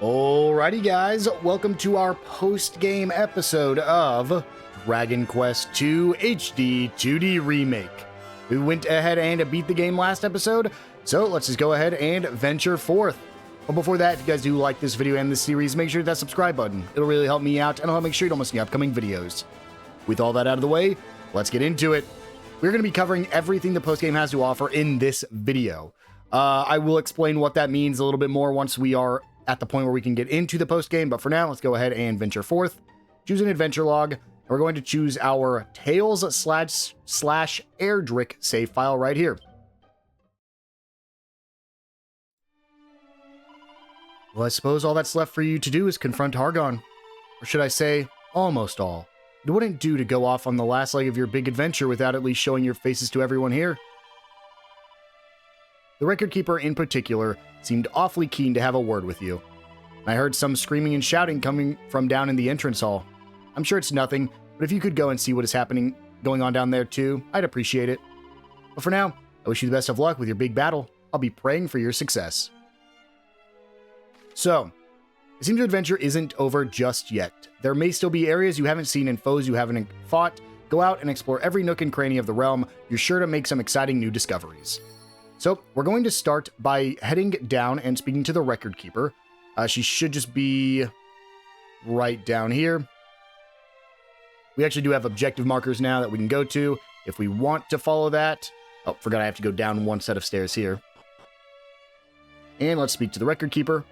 Alrighty guys, welcome to our post-game episode of Dragon Quest II HD-2D Remake. We went ahead and beat the game last episode, so let's just go ahead and venture forth. But before that, if you guys do like this video and this series, make sure to hit that subscribe button. It'll really help me out, and I'll make sure you don't miss any upcoming videos. With all that out of the way, let's get into it. We're going to be covering everything the post-game has to offer in this video. I will explain what that means a little bit more once we are at the point where we can get into the post-game, but for now, let's go ahead and venture forth. Choose an adventure log, and we're going to choose our Tales/Erdrick save file right here. Well, I suppose all that's left for you to do is confront Hargon. Or should I say, almost all. It wouldn't do to go off on the last leg of your big adventure without at least showing your faces to everyone here. The record keeper in particular seemed awfully keen to have a word with you. I heard some screaming and shouting coming from down in the entrance hall. I'm sure it's nothing, but if you could go and see what is going on down there too, I'd appreciate it. But for now, I wish you the best of luck with your big battle. I'll be praying for your success. So, it seems your adventure isn't over just yet. There may still be areas you haven't seen and foes you haven't fought. Go out and explore every nook and cranny of the realm. You're sure to make some exciting new discoveries. So, we're going to start by heading down and speaking to the record keeper. She should just be right down here. We actually do have objective markers now that we can go to if we want to follow that. Oh, forgot I have to go down one set of stairs here. And let's speak to the record keeper.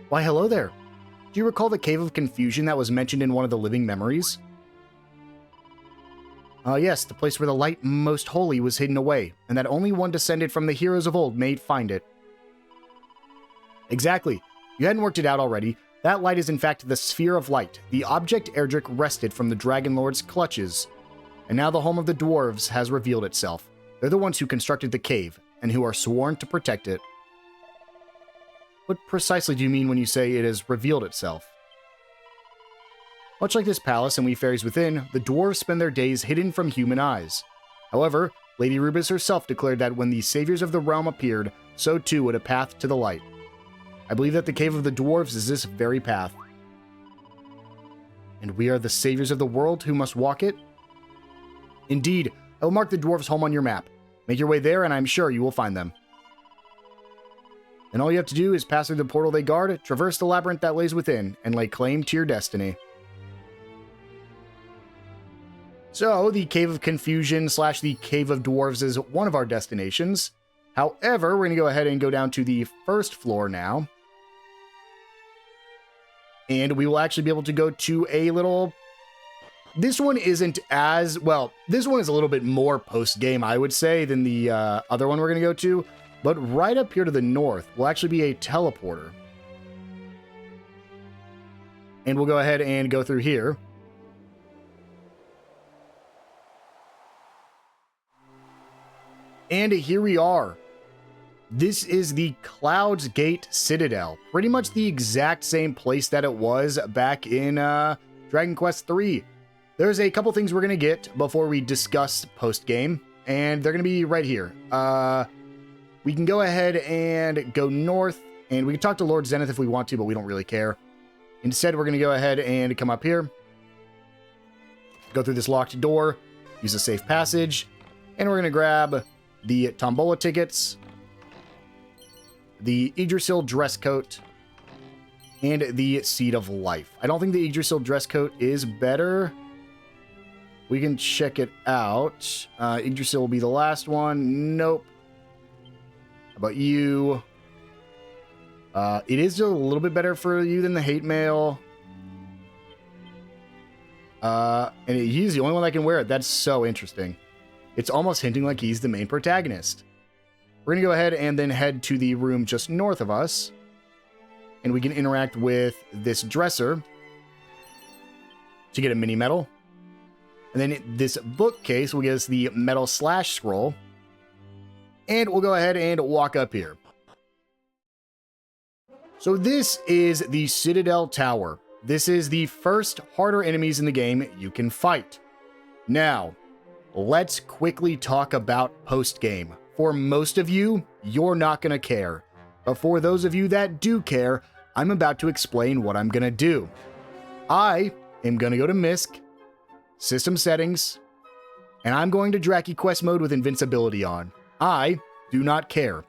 Why, hello there. Do you recall the Cave of Confusion that was mentioned in one of the living memories? Yes, the place where the light most holy was hidden away, and that only one descended from the heroes of old may find it. Exactly. You hadn't worked it out already. That light is in fact the Sphere of Light, the object Erdrick wrested from the Dragon Lord's clutches. And now the home of the dwarves has revealed itself. They're the ones who constructed the cave, and who are sworn to protect it. What precisely do you mean when you say it has revealed itself? Much like this palace and we fairies within, the dwarves spend their days hidden from human eyes. However, Lady Rubis herself declared that when the saviors of the realm appeared, so too would a path to the light. I believe that the Cave of the Dwarves is this very path. And we are the saviors of the world who must walk it? Indeed, I will mark the dwarves' home on your map. Make your way there and I'm sure you will find them. And all you have to do is pass through the portal they guard, traverse the labyrinth that lays within, and lay claim to your destiny. So, the Cave of Confusion / the Cave of Dwarves is one of our destinations. However, we're going to go ahead and go down to the first floor now. And we will actually be able to go to a little... This one isn't as... Well, this one is a little bit more post-game, I would say, than the other one we're going to go to. But right up here to the north will actually be a teleporter. And we'll go ahead and go through here. And here we are. This is the Cloud's Gate Citadel. Pretty much the exact same place that it was back in Dragon Quest III. There's a couple things we're going to get before we discuss post-game. And they're going to be right here. We can go ahead and go north. And we can talk to Lord Zenith if we want to, but we don't really care. Instead, we're going to go ahead and come up here. Go through this locked door. Use a safe passage. And we're going to grab the Tombola tickets, the Yggdrasil dress coat, and the Seed of Life. I don't think the Yggdrasil dress coat is better. We can check it out. Yggdrasil will be the last one. Nope. How about you? It is a little bit better for you than the hate mail. And he's the only one that can wear it. That's so interesting. It's almost hinting like he's the main protagonist. We're going to go ahead and then head to the room just north of us. And we can interact with this dresser to get a mini medal. And then this bookcase will get us the metal slash scroll. And we'll go ahead and walk up here. So this is the Citadel Tower. This is the first harder enemies in the game you can fight. Now, let's quickly talk about post-game. For most of you, you're not going to care. But for those of you that do care, I'm about to explain what I'm going to do. I am going to go to MISC, System Settings, and I'm going to Draki Quest mode with Invincibility on. I do not care.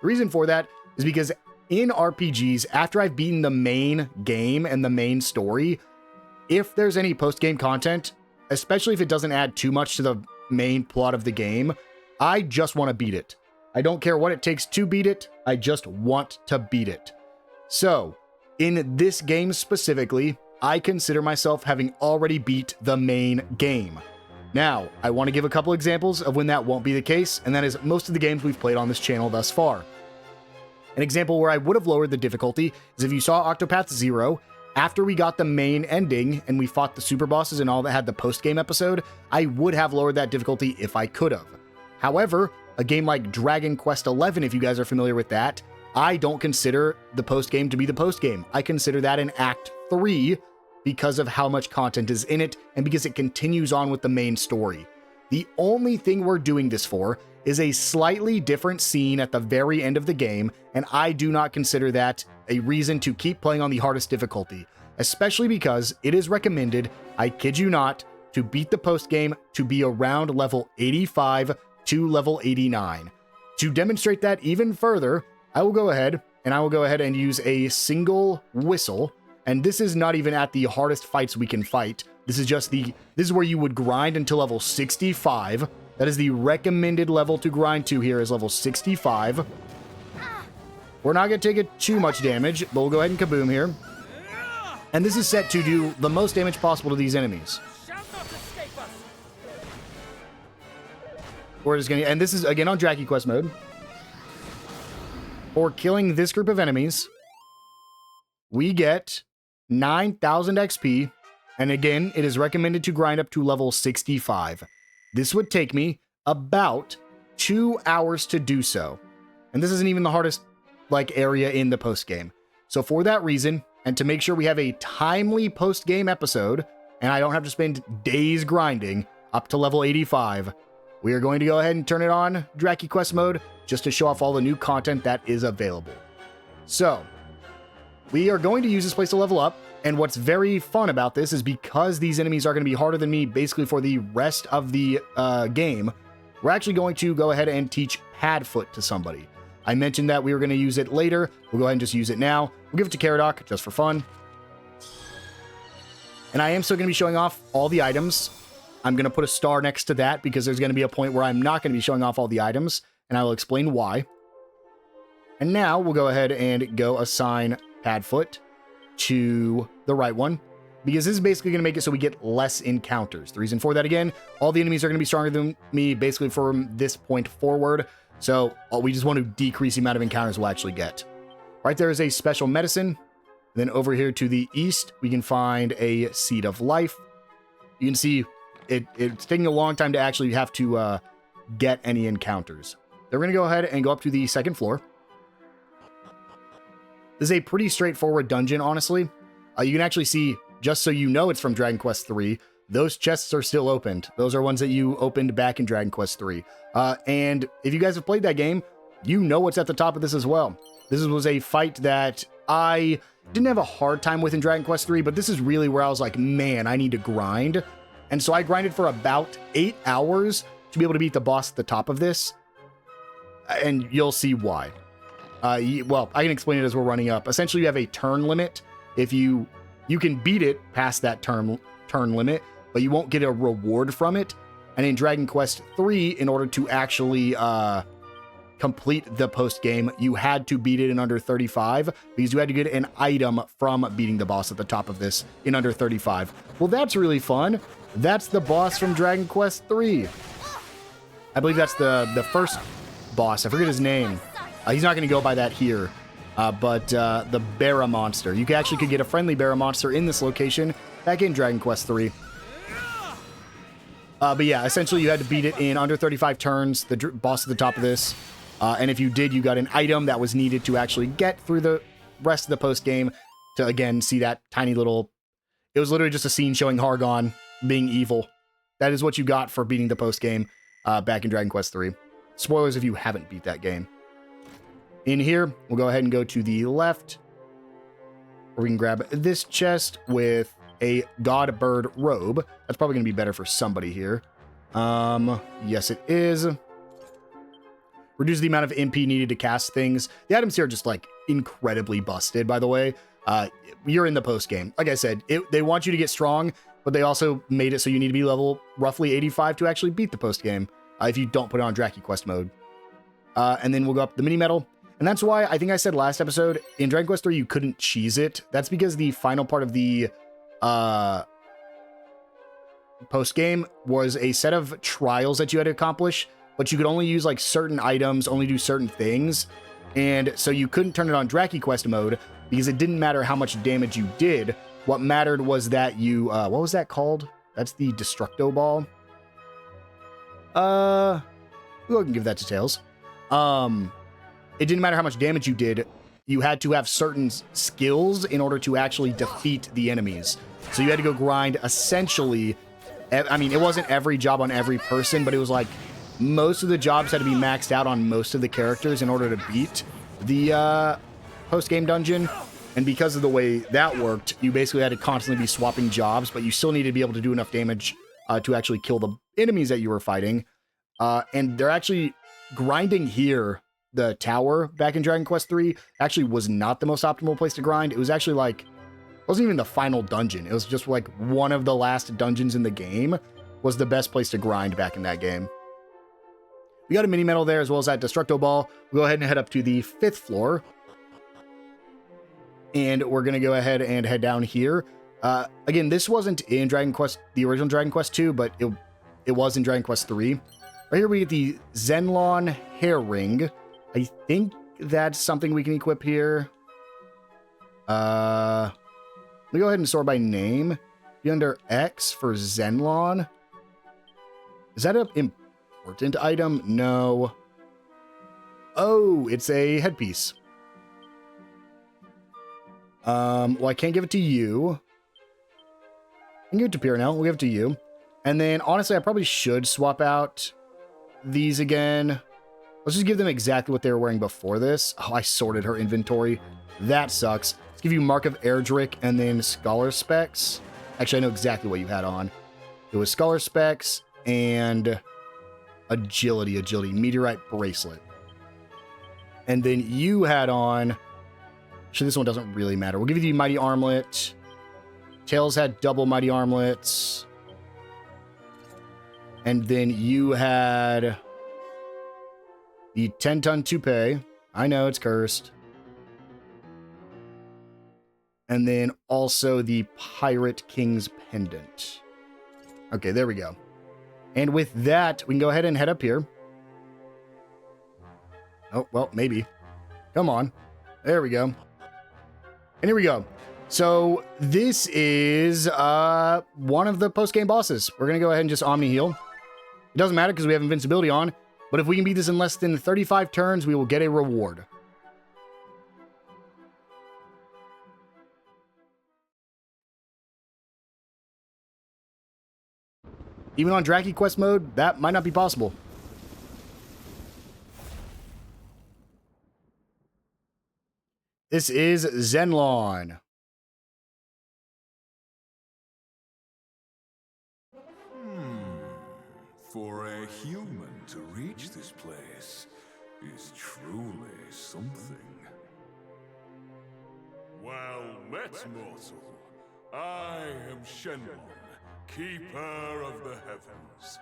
The reason for that is because in RPGs, after I've beaten the main game and the main story, if there's any post-game content, especially if it doesn't add too much to the main plot of the game, I just want to beat it. I don't care what it takes to beat it, I just want to beat it. So, in this game specifically, I consider myself having already beat the main game. Now, I want to give a couple examples of when that won't be the case, and that is most of the games we've played on this channel thus far. An example where I would have lowered the difficulty is if you saw Octopath Zero, after we got the main ending and we fought the super bosses and all that had the post-game episode, I would have lowered that difficulty if I could have. However, a game like Dragon Quest XI, if you guys are familiar with that, I don't consider the post-game to be the post-game. I consider that an Act 3 because of how much content is in it and because it continues on with the main story. The only thing we're doing this for is a slightly different scene at the very end of the game, and I do not consider that a reason to keep playing on the hardest difficulty, especially because it is recommended, I kid you not, to beat the post-game to be around level 85 to level 89. To demonstrate that even further, I will go ahead and use a single whistle, and this is not even at the hardest fights we can fight. This is where you would grind until level 65. That is the recommended level to grind to here is level 65. We're not going to take it too much damage, but we'll go ahead and kaboom here. And this is set to do the most damage possible to these enemies. We're just going to, and this is again on Draki Quest mode. For killing this group of enemies, we get 9,000 XP. And again, it is recommended to grind up to level 65. This would take me about 2 hours to do so. And this isn't even the hardest area in the post-game. So for that reason, and to make sure we have a timely post-game episode, and I don't have to spend days grinding up to level 85, we are going to go ahead and turn it on Draki Quest mode just to show off all the new content that is available. So, we are going to use this place to level up, and what's very fun about this is because these enemies are going to be harder than me basically for the rest of the game, we're actually going to go ahead and teach Padfoot to somebody. I mentioned that we were going to use it later. We'll go ahead and just use it now. We'll give it to Caradoc just for fun. And I am still going to be showing off all the items. I'm going to put a star next to that because there's going to be a point where I'm not going to be showing off all the items, and I will explain why. And now we'll go ahead and go assign Padfoot to the right one, because this is basically going to make it so we get less encounters. The reason for that, again, all the enemies are going to be stronger than me basically from this point forward, so we just want to decrease the amount of encounters we'll actually get. Right there is a special medicine. Then over here to the east, we can find a Seed of Life. You can see it's taking a long time to actually have to get any encounters. Then we're going to go ahead and go up to the second floor. This is a pretty straightforward dungeon, honestly. You can actually see, just so you know it's from Dragon Quest III, those chests are still opened. Those are ones that you opened back in Dragon Quest III. And if you guys have played that game, you know what's at the top of this as well. This was a fight that I didn't have a hard time with in Dragon Quest III, but this is really where I was like, man, I need to grind. And so I grinded for about 8 hours to be able to beat the boss at the top of this. And you'll see why. Well, I can explain it as we're running up. Essentially, you have a turn limit. If you can beat it past that turn limit, but you won't get a reward from it. And in Dragon Quest III, in order to actually complete the post game, you had to beat it in under 35 because you had to get an item from beating the boss at the top of this in under 35. Well, that's really fun. That's the boss from Dragon Quest III. I believe that's the first boss. I forget his name. He's not going to go by that here, but the Barra Monster. You actually could get a friendly Barra Monster in this location back in Dragon Quest III. But yeah, essentially you had to beat it in under 35 turns, the boss at the top of this. And if you did, you got an item that was needed to actually get through the rest of the post-game to, again, see that tiny little... It was literally just a scene showing Hargon being evil. That is what you got for beating the post-game back in Dragon Quest III. Spoilers if you haven't beat that game. In here, we'll go ahead and go to the left, where we can grab this chest with a god bird robe. That's probably going to be better for somebody here. Yes, it is. Reduce the amount of MP needed to cast things. The items here are just like incredibly busted, by the way. You're in the post game. Like I said, they want you to get strong, but they also made it so you need to be level roughly 85 to actually beat the post game if you don't put it on Dracky Quest mode. And then we'll go up the mini medal. And that's why I think I said last episode in Dragon Quest 3 you couldn't cheese it. That's because the final part of the post game was a set of trials that you had to accomplish, but you could only use like certain items, only do certain things. And so you couldn't turn it on Dracky Quest mode because it didn't matter how much damage you did. What mattered was that you, what was that called? That's the Destructo Ball. We'll give that to Tails. It didn't matter how much damage you did. You had to have certain skills in order to actually defeat the enemies. So you had to go grind essentially. I mean, it wasn't every job on every person, but it was like most of the jobs had to be maxed out on most of the characters in order to beat the post-game dungeon. And because of the way that worked, you basically had to constantly be swapping jobs, but you still needed to be able to do enough damage to actually kill the enemies that you were fighting. And they're actually grinding here. The tower back in Dragon Quest 3 actually was not the most optimal place to grind. It was actually like, it wasn't even the final dungeon. It was just like one of the last dungeons in the game was the best place to grind back in that game. We got a mini medal there as well as that Destructo Ball. We'll go ahead and head up to the 5th floor. And we're going to go ahead and head down here. Again, this wasn't in Dragon Quest, the original Dragon Quest 2, but it was in Dragon Quest 3. Right here we get the Zenlon Hair Ring. I think that's something we can equip here. Let me go ahead and sort by name. Be under X for Zenlon. Is that an important item? No. Oh, it's a headpiece. Well, I can't give it to you. I can give it to Pierre now. We'll give it to you. And then, honestly, I probably should swap out these again. Let's just give them exactly what they were wearing before this. Oh, I sorted her inventory. That sucks. Let's give you Mark of Erdrick and then Scholar Specs. Actually, I know exactly what you had on. It was Scholar Specs and Agility, Meteorite Bracelet. And then you had on... Actually, this one doesn't really matter. We'll give you the Mighty Armlet. Tails had double Mighty Armlets. And then you had... the 10-ton toupee. I know, it's cursed. And then also the Pirate King's Pendant. Okay, there we go. And with that, we can go ahead and head up here. Oh, well, maybe. Come on. There we go. And here we go. So this is one of the post-game bosses. We're going to go ahead and just Omni Heal. It doesn't matter because we have invincibility on. But if we can beat this in less than 35 turns, we will get a reward. Even on Dracky Quest mode, that might not be possible. This is Zenlon. For a human to reach this place is truly something. Well met, mortal. I am Shenlong, keeper of the heavens.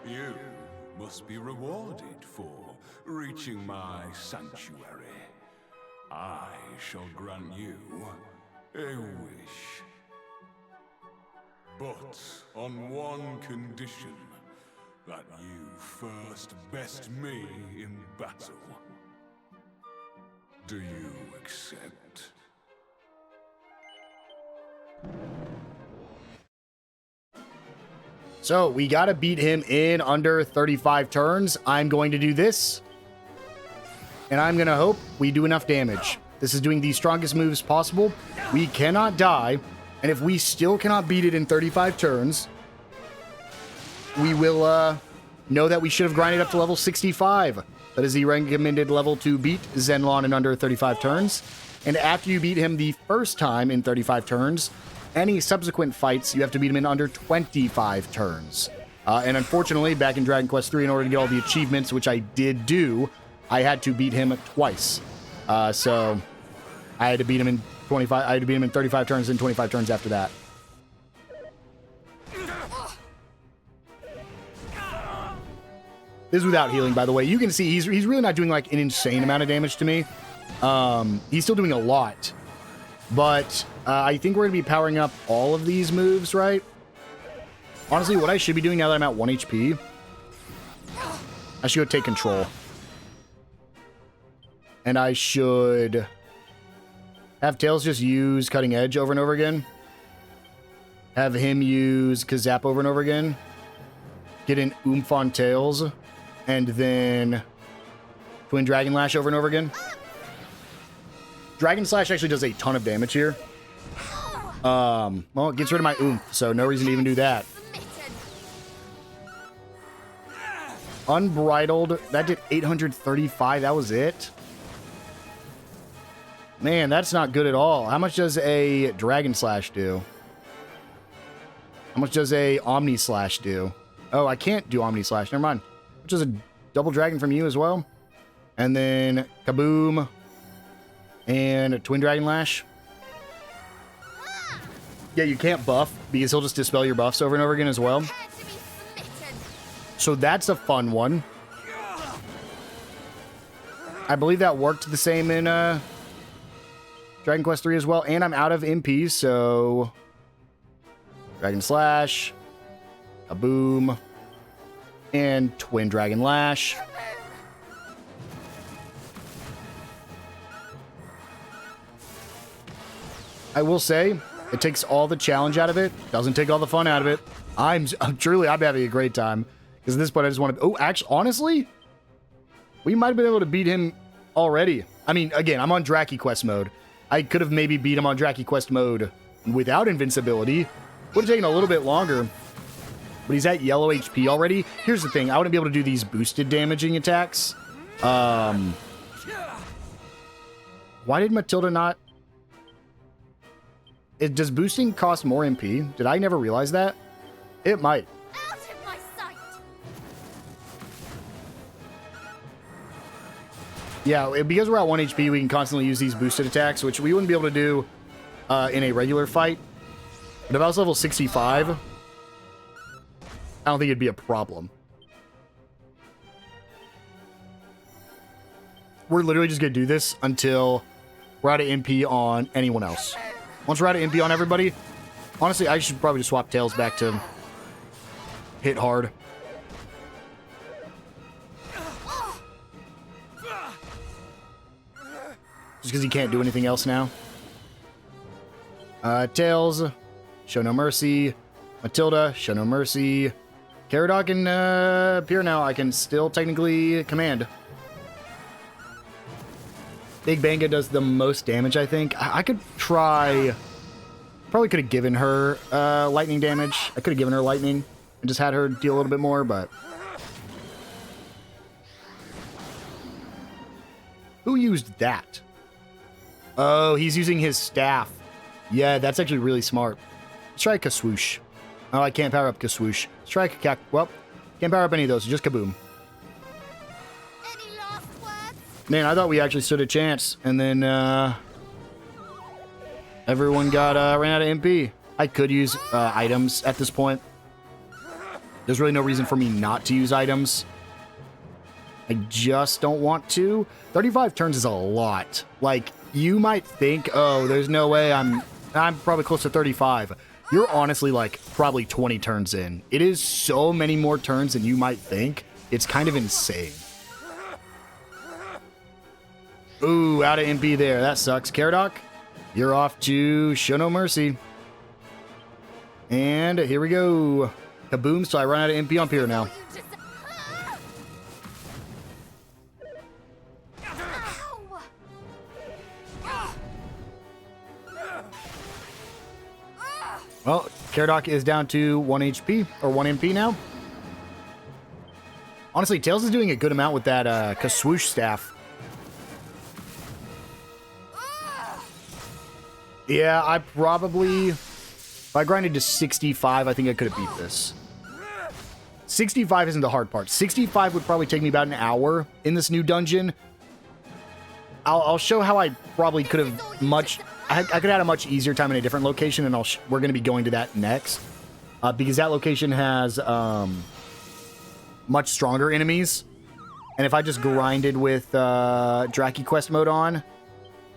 You must be rewarded for reaching my sanctuary. I shall grant you a wish. But on one condition, that you first best me in battle. Do you accept? So we gotta beat him in under 35 turns. I'm going to do this. And I'm gonna hope we do enough damage. This is doing the strongest moves possible. We cannot die. And if we still cannot beat it in 35 turns, we will know that we should have grinded up to level 65. That is the recommended level to beat Zenlon in under 35 turns. And after you beat him the first time in 35 turns, any subsequent fights, you have to beat him in under 25 turns. And unfortunately, back in Dragon Quest III, in order to get all the achievements, which I did do, I had to beat him twice. So I had to beat him in 25. I had to beat him in 35 turns and 25 turns after that. This is without healing, by the way. You can see he's really not doing like an insane amount of damage to me. He's still doing a lot. But I think we're going to be powering up all of these moves, right? Honestly, what I should be doing now that I'm at 1 HP, I should go take control. And I should have Tails just use Cutting Edge over and over again. Have him use Kazap over and over again. Get an Oomph on Tails. And then Twin Dragon Lash over and over again. Dragon Slash actually does a ton of damage here. Well, it gets rid of my Oomph, so no reason to even do that. Unbridled, that did 835, that was it? Man, that's not good at all. How much does a Dragon Slash do? How much does a Omni Slash do? Oh, I can't do Omni Slash, never mind. Which is a double dragon from you as well. And then Kaboom. And a Twin Dragon Lash. Yeah, you can't buff because he'll just dispel your buffs over and over again as well. So that's a fun one. I believe that worked the same in Dragon Quest 3 as well. And I'm out of MPs, so Dragon Slash, Kaboom, and Twin Dragon Lash. I will say, it takes all the challenge out of it. Doesn't take all the fun out of it. I'm having a great time. Because at this point, I just want to... Oh, actually, honestly, we might have been able to beat him already. I mean, again, I'm on Draki Quest mode. I could have maybe beat him on Draki Quest mode without invincibility. Would have taken a little bit longer. But he's at yellow HP already. Here's the thing. I wouldn't be able to do these boosted damaging attacks. Why did Matilda not... Does boosting cost more MP? Did I never realize that? It might. Out of my sight. Yeah, because we're at 1 HP, we can constantly use these boosted attacks, which we wouldn't be able to do in a regular fight. But if I was level 65, I don't think it'd be a problem. We're literally just going to do this until we're out of MP on anyone else. Once we're out of MP on everybody, honestly, I should probably just swap Tails back to hit hard. Just because he can't do anything else now. Tails, show no mercy. Matilda, show no mercy. Caradoc can appear now. I can still technically command. Big Banga does the most damage, I think. I could try... Probably could have given her lightning damage. I could have given her lightning and just had her deal a little bit more, but... Who used that? Oh, he's using his staff. Yeah, that's actually really smart. Let's try Kaswoosh. Oh, I can't power up Kaswoosh. Let's try Kakak. Well, can't power up any of those, so just Kaboom. Any last words? Man, I thought we actually stood a chance, and then everyone got ran out of MP. I could use items at this point. There's really no reason for me not to use items. I just don't want to. 35 turns is a lot. Like, you might think, oh, there's no way I'm probably close to 35. You're honestly like probably 20 turns in. It is so many more turns than you might think. It's kind of insane. Ooh, out of MP there. That sucks. Caradoc, you're off to show no mercy. And here we go. Kaboom, so I run out of MP on Pier now. Well, Caradoc is down to 1 HP, or 1 MP now. Honestly, Tails is doing a good amount with that Kaswoosh staff. Yeah, I probably... If I grinded to 65, I think I could have beat this. 65 isn't the hard part. 65 would probably take me about an hour in this new dungeon. I'll show how I probably could have much... I could have had a much easier time in a different location, and we're going to be going to that next. Because that location has much stronger enemies. And if I just grinded with Draki Quest mode on,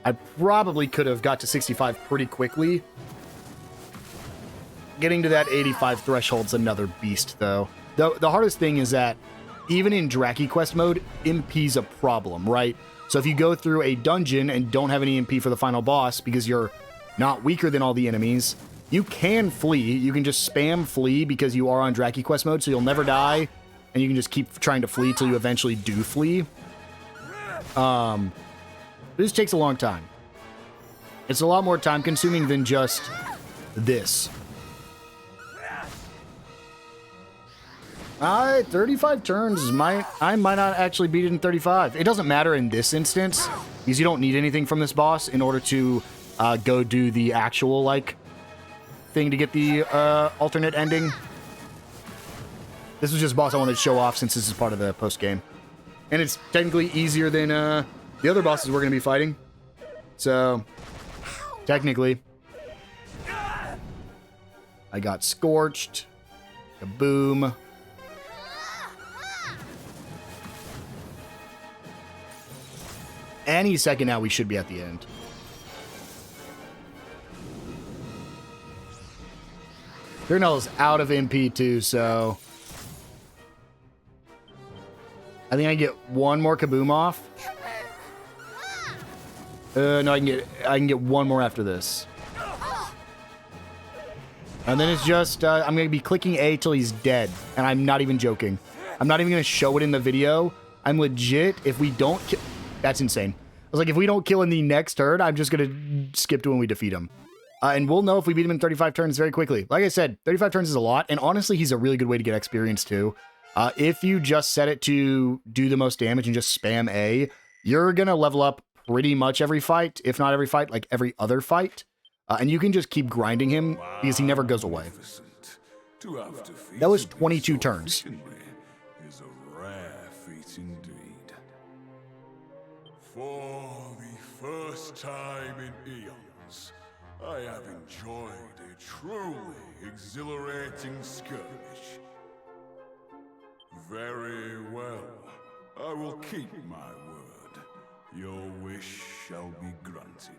I probably could have got to 65 pretty quickly. Getting to that 85 threshold's another beast, though. The hardest thing is that even in Draki Quest mode, MP's a problem, right? So if you go through a dungeon and don't have any MP for the final boss because you're not weaker than all the enemies, you can flee. You can just spam flee because you are on Draki Quest mode, so you'll never die, and you can just keep trying to flee till you eventually do flee. This takes a long time. It's a lot more time consuming than just this. 35 turns I might not actually beat it in 35. It doesn't matter in this instance because you don't need anything from this boss in order to go do the actual like thing to get the alternate ending. This was just a boss I wanted to show off since this is part of the post game, and it's technically easier than the other bosses we're going to be fighting. So technically, I got scorched. Kaboom. Any second now, we should be at the end. Turnell's out of MP too, so I think I get one more Kaboom off. No, I can get one more after this. And then it's just I'm gonna be clicking A till he's dead, and I'm not even joking. I'm not even gonna show it in the video. I'm legit. If we don't kill, that's insane. I was like, if we don't kill in the next turn, I'm just gonna skip to when we defeat him. And we'll know if we beat him in 35 turns very quickly. Like I said, 35 turns is a lot, and honestly, he's a really good way to get experience too. If you just set it to do the most damage and just spam A, you're gonna level up pretty much every fight, if not every fight, like every other fight. And you can just keep grinding him because he never goes away. That was 22 turns. Is a rare feat indeed. For the first time in eons, I have enjoyed a truly exhilarating skirmish. Very well. I will keep my word. Your wish shall be granted.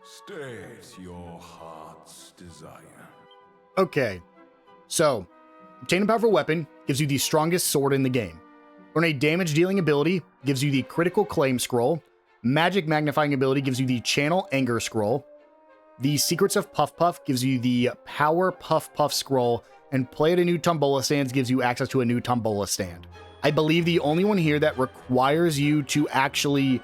State your heart's desire. Okay, so obtain a powerful weapon gives you the strongest sword in the game. Earn a damage-dealing ability gives you the critical claim scroll. Magic magnifying ability gives you the channel anger scroll. The Secrets of Puff Puff gives you the Power Puff Puff scroll, and play at a new Tombola stands gives you access to a new Tombola stand. I believe the only one here that requires you to actually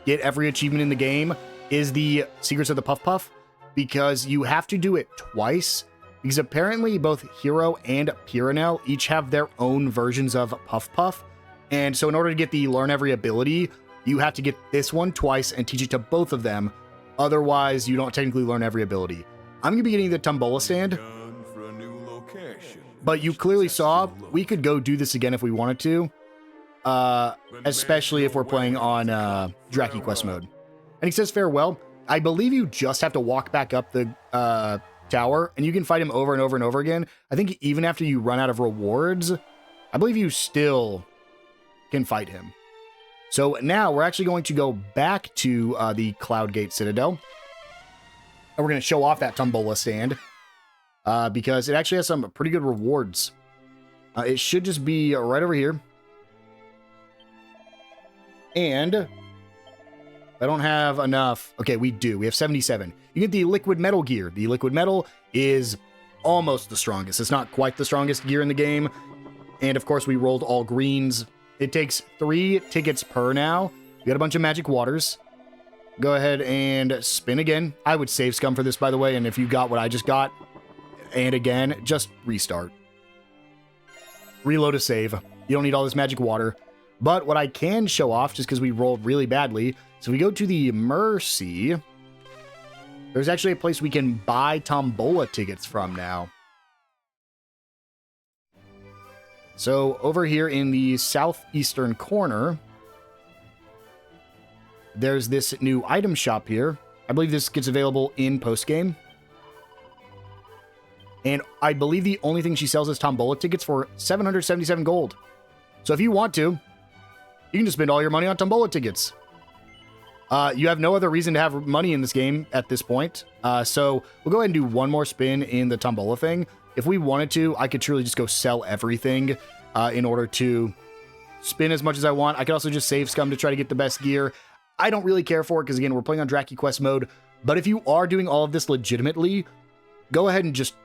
get every achievement in the game is the Secrets of the Puff Puff, because you have to do it twice, because apparently both Hero and Piranel each have their own versions of Puff Puff, and so in order to get the Learn Every ability, you have to get this one twice and teach it to both of them, otherwise you don't technically learn every ability. I'm going to be getting the Tombola stand, but you clearly saw we could go do this again if we wanted to, especially if we're playing on Draki Quest mode. And he says farewell. I believe you just have to walk back up the tower, and you can fight him over and over and over again. I think even after you run out of rewards, I believe you still can fight him. So now we're actually going to go back to the Cloudgate Citadel, and we're going to show off that Tombola stand because it actually has some pretty good rewards. It should just be right over here. And I don't have enough. Okay, we do. We have 77. You get the liquid metal gear. The liquid metal is almost the strongest. It's not quite the strongest gear in the game. And of course, we rolled all greens. It takes 3 tickets per now. You got a bunch of magic waters. Go ahead and spin again. I would save scum for this, by the way. And if you got what I just got, and again, just restart. Reload a save. You don't need all this magic water. But what I can show off, just because we rolled really badly, so we go to the Mercy. There's actually a place we can buy tombola tickets from now. So over here in the southeastern corner, there's this new item shop here. I believe this gets available in post-game. And I believe the only thing she sells is tombola tickets for 777 gold. So if you want to, you can just spend all your money on tombola tickets. You have no other reason to have money in this game at this point. So we'll go ahead and do one more spin in the tombola thing. If we wanted to, I could truly just go sell everything in order to spin as much as I want. I could also just save scum to try to get the best gear. I don't really care for it because, again, we're playing on Dracky Quest mode. But if you are doing all of this legitimately, go ahead and just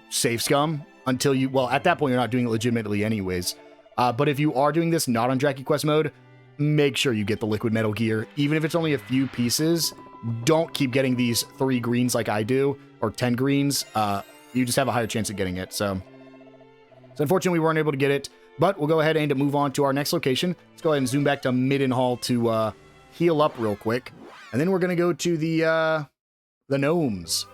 save scum until you... Well, at that point, you're not doing it legitimately anyways. But if you are doing this not on Dracky Quest mode, make sure you get the liquid metal gear. Even if it's only a few pieces, don't keep getting these 3 greens like I do, or 10 greens. You just have a higher chance of getting it. So unfortunately, we weren't able to get it. But we'll go ahead and move on to our next location. Let's go ahead and zoom back to Middenhall to heal up real quick. And then we're going to go to the gnomes.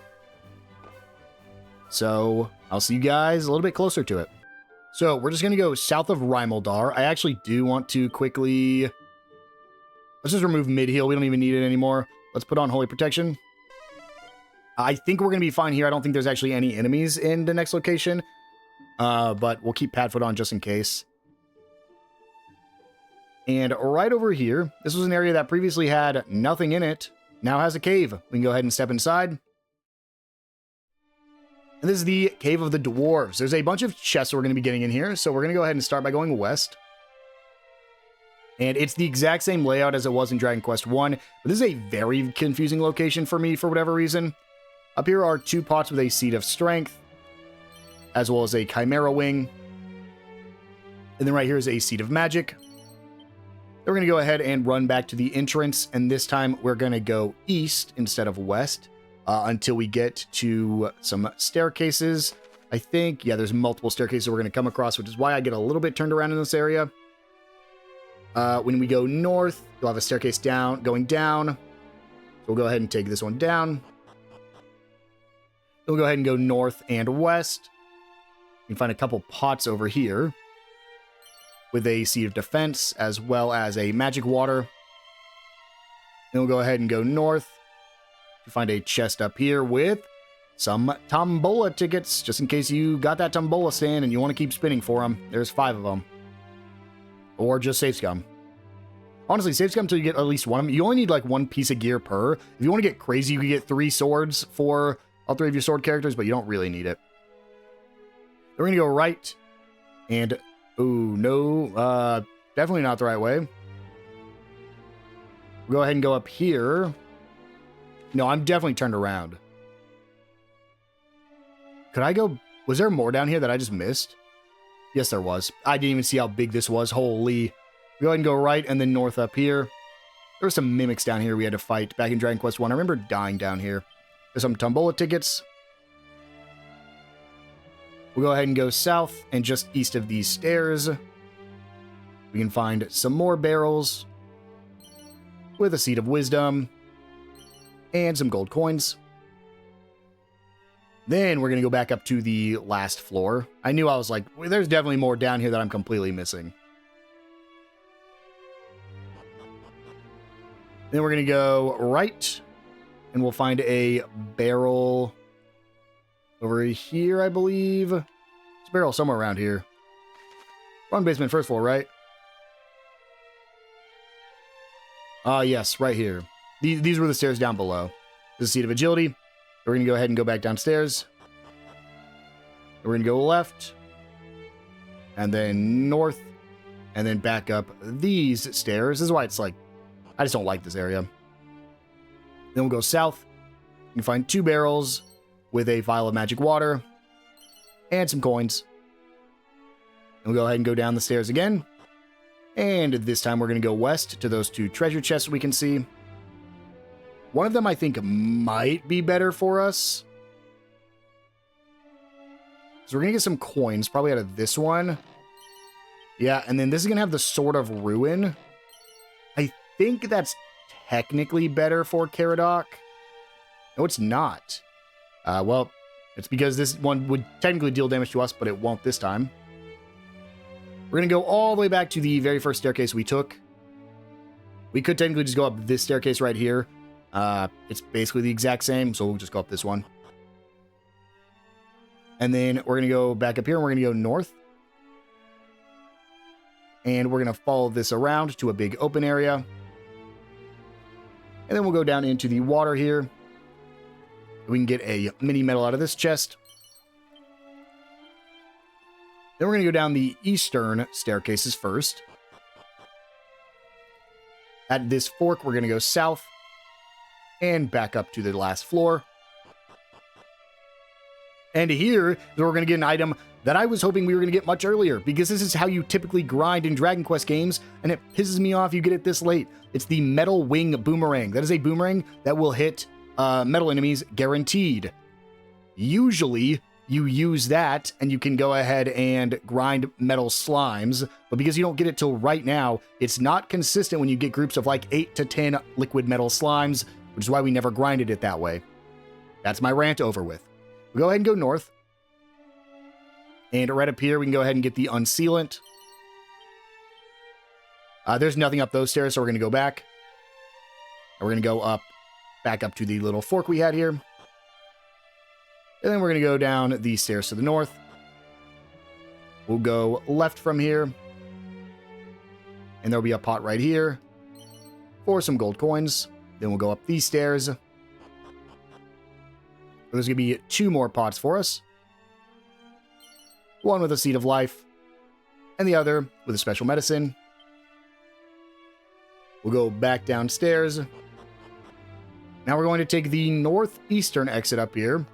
So I'll see you guys a little bit closer to it. So we're just going to go south of Reimeldar. I actually do want to quickly... Let's just remove mid-heal. We don't even need it anymore. Let's put on Holy Protection. I think we're going to be fine here. I don't think there's actually any enemies in the next location. But we'll keep Padfoot on just in case. And right over here, this was an area that previously had nothing in it. Now has a cave. We can go ahead and step inside. And this is the Cave of the Dwarves. There's a bunch of chests we're going to be getting in here. So we're going to go ahead and start by going west. And it's the exact same layout as it was in Dragon Quest 1. But this is a very confusing location for me for whatever reason. Up here are 2 pots with a Seed of Strength, as well as a Chimera Wing. And then right here is a Seed of Magic. Then we're going to go ahead and run back to the entrance. And this time we're going to go east instead of west. Until we get to some staircases. I think, yeah, there's multiple staircases we're going to come across, which is why I get a little bit turned around in this area. When we go north, you'll have a staircase going down. So we'll go ahead and take this one down. Then we'll go ahead and go north and west. You can find a couple pots over here with a Seed of Defense, as well as a Magic Water. Then we'll go ahead and go north. You find a chest up here with some tombola tickets, just in case you got that tombola stand and you want to keep spinning for them. There's 5 of them. Or just save scum. Honestly, save scum until you get at least one of them. You only need like 1 piece of gear per. If you want to get crazy, you can get 3 swords for all 3 of your sword characters, but you don't really need it. We're going to go right. And, ooh, no, definitely not the right way. We'll go ahead and go up here. No, I'm definitely turned around. Could I go... Was there more down here that I just missed? Yes, there was. I didn't even see how big this was. Holy. Go ahead and go right and then north up here. There were some mimics down here we had to fight back in Dragon Quest 1. I remember dying down here. There's some tombola tickets. We'll go ahead and go south and just east of these stairs. We can find some more barrels with a Seed of Wisdom. And some gold coins. Then we're going to go back up to the last floor. I knew I was like, well, there's definitely more down here that I'm completely missing. Then we're going to go right. And we'll find a barrel over here, I believe. There's a barrel somewhere around here. We're on basement first floor, right? Yes, right here. These were the stairs down below. This is Seed of Agility. We're going to go ahead and go back downstairs. We're going to go left. And then north. And then back up these stairs. This is why it's like... I just don't like this area. Then we'll go south. You can find 2 barrels with a vial of magic water. And some coins. And we'll go ahead and go down the stairs again. And this time we're going to go west to those 2 treasure chests we can see. One of them I think might be better for us. So we're going to get some coins, probably out of this one. Yeah, and then this is going to have the Sword of Ruin. I think that's technically better for Caradoc. No, it's not. Well, it's because this one would technically deal damage to us, but it won't this time. We're going to go all the way back to the very first staircase we took. We could technically just go up this staircase right here. It's basically the exact same, so we'll just go up this one. And then we're going to go back up here, and we're going to go north. And we're going to follow this around to a big open area. And then we'll go down into the water here. We can get a mini medal out of this chest. Then we're going to go down the eastern staircases first. At this fork, we're going to go south and back up to the last floor. And here, we're going to get an item that I was hoping we were going to get much earlier, because this is how you typically grind in Dragon Quest games, and it pisses me off you get it this late. It's the Metal Wing Boomerang. That is a boomerang that will hit metal enemies guaranteed. Usually, you use that, and you can go ahead and grind metal slimes, but because you don't get it till right now, it's not consistent when you get groups of like 8 to 10 liquid metal slimes, which is why we never grinded it that way. That's my rant over with. We'll go ahead and go north. And right up here, we can go ahead and get the Unsealant. There's nothing up those stairs, so we're going to go back. And we're going to go back up to the little fork we had here. And then we're going to go down these stairs to the north. We'll go left from here. And there'll be a pot right here for some gold coins. Then we'll go up these stairs. There's going to be 2 more pots for us. One with a Seed of Life, and the other with a special medicine. We'll go back downstairs. Now we're going to take the northeastern exit up here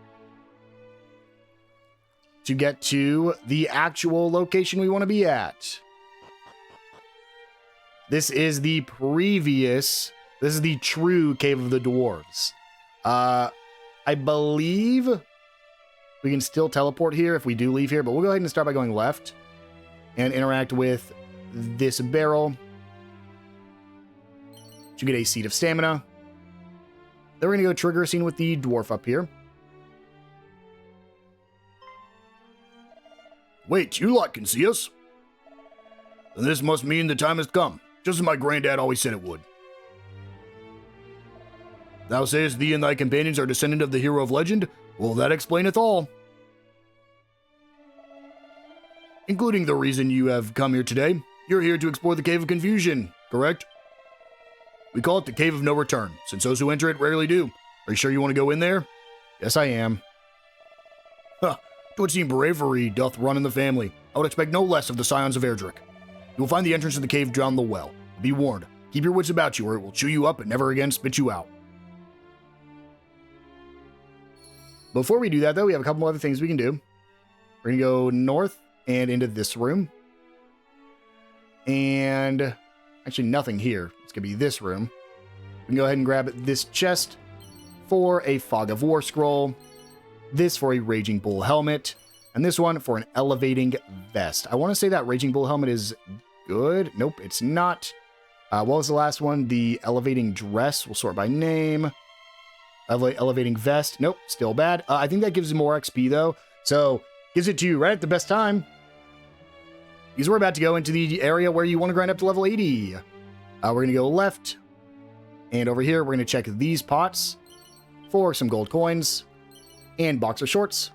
to get to the actual location we want to be at. This is the true Cave of the Dwarves. I believe we can still teleport here if we do leave here, but we'll go ahead and start by going left and interact with this barrel to get a Seed of Stamina. Then we're going to go trigger a scene with the dwarf up here. Wait, you lot can see us? Then this must mean the time has come, just as my granddad always said it would. Thou sayest thee and thy companions are descendant of the hero of legend? Well, that explaineth all. Including the reason you have come here today. You're here to explore the Cave of Confusion, correct? We call it the Cave of No Return, since those who enter it rarely do. Are you sure you want to go in there? Yes, I am. Huh, 'twould seem bravery doth run in the family. I would expect no less of the scions of Erdrick. You will find the entrance to the cave down the well. Be warned, keep your wits about you or it will chew you up and never again spit you out. Before we do that, though, we have a couple more other things we can do. We're going to go north and into this room. And actually nothing here. It's going to be this room. We can go ahead and grab this chest for a Fog of War scroll. This for a Raging Bull helmet. And this one for an Elevating Vest. I want to say that Raging Bull helmet is good. Nope, it's not. What was the last one? The Elevating Dress. We'll sort by name. Elevating Vest. Nope, still bad. I think that gives you more XP, though. So, gives it to you right at the best time. Because we're about to go into the area where you want to grind up to level 80. We're going to go left. And over here, we're going to check these pots for some gold coins and boxer shorts.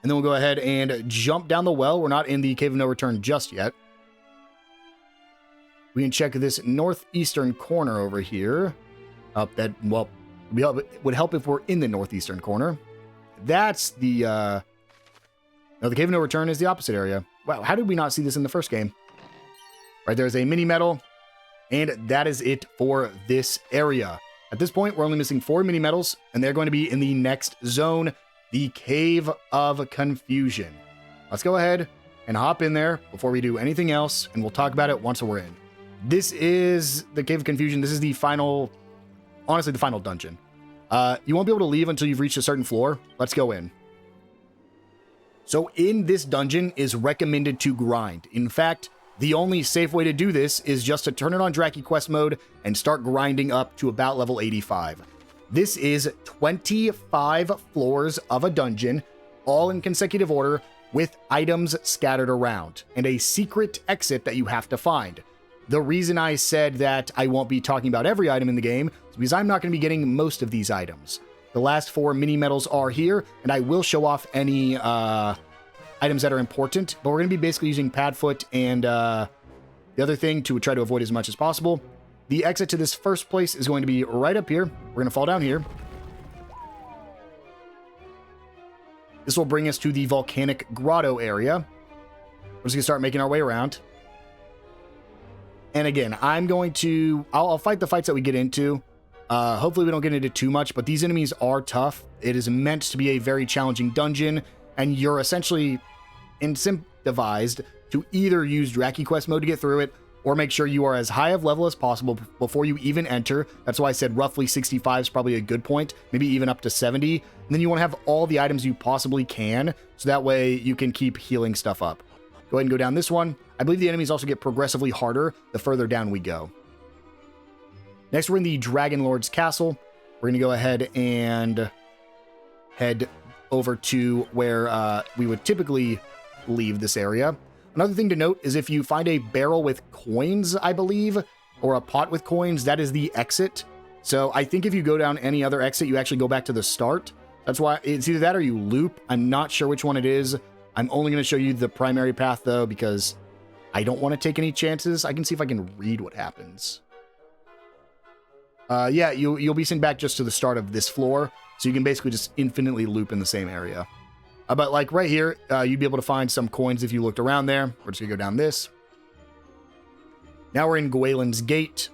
And then we'll go ahead and jump down the well. We're not in the Cave of No Return just yet. We can check this northeastern corner over here. That, well, would help if we're in the northeastern corner. That's the, no, the Cave of No Return is the opposite area. Wow, how did we not see this in the first game? Right, there's a mini medal, and that is it for this area. At this point, we're only missing 4 mini medals, and they're going to be in the next zone, the Cave of Confusion. Let's go ahead and hop in there before we do anything else, and we'll talk about it once we're in. This is the Cave of Confusion. This is the final, honestly, the final dungeon. You won't be able to leave until you've reached a certain floor. Let's go in. So in this dungeon is recommended to grind. In fact, the only safe way to do this is just to turn it on DrakiQuest mode and start grinding up to about level 85. This is 25 floors of a dungeon, all in consecutive order, with items scattered around, and a secret exit that you have to find. The reason I said that I won't be talking about every item in the game is because I'm not going to be getting most of these items. The last 4 mini medals are here, and I will show off any items that are important, but we're going to be basically using Padfoot and the other thing to try to avoid as much as possible. The exit to this first place is going to be right up here. We're going to fall down here. This will bring us to the volcanic grotto area. We're just going to start making our way around. And again, I'll fight the fights that we get into. Hopefully we don't get into too much, but these enemies are tough. It is meant to be a very challenging dungeon, and you're essentially incentivized to either use DrakiQuest mode to get through it, or make sure you are as high of level as possible before you even enter. That's why I said roughly 65 is probably a good point, maybe even up to 70. And then you want to have all the items you possibly can, so that way you can keep healing stuff up. Go ahead and go down this one. I believe the enemies also get progressively harder the further down we go. Next, we're in the Dragon Lord's Castle. We're going to go ahead and head over to where we would typically leave this area. Another thing to note is if you find a barrel with coins, I believe, or a pot with coins, that is the exit. So I think if you go down any other exit, you actually go back to the start. That's why it's either that or you loop. I'm not sure which one it is. I'm only going to show you the primary path, though, because I don't want to take any chances. I can see if I can read what happens. Yeah, you'll be sent back just to the start of this floor, so you can basically just infinitely loop in the same area. But like right here, you'd be able to find some coins if you looked around there. We're just going to go down this. Now we're in Gwaelin's Gate,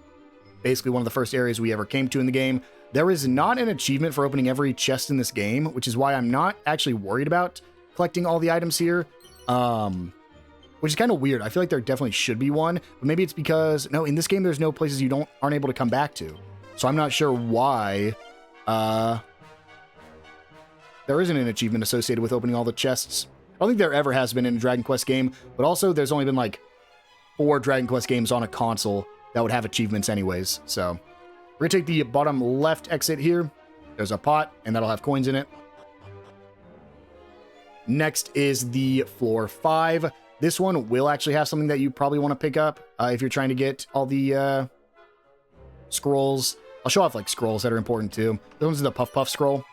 basically one of the first areas we ever came to in the game. There is not an achievement for opening every chest in this game, which is why I'm not actually worried about collecting all the items here, which is kind of weird. I feel like there definitely should be one, but maybe it's because, no, in this game there's no places you aren't able to come back to. So I'm not sure why there isn't an achievement associated with opening all the chests. I don't think there ever has been in a Dragon Quest game, but also there's only been like 4 Dragon Quest games on a console that would have achievements anyways. So we're gonna take the bottom left exit here. There's a pot, and that'll have coins in it. Next is the floor 5. This one will actually have something that you probably want to pick up if you're trying to get all the scrolls. I'll show off like scrolls that are important too. This one's the Puff Puff scroll.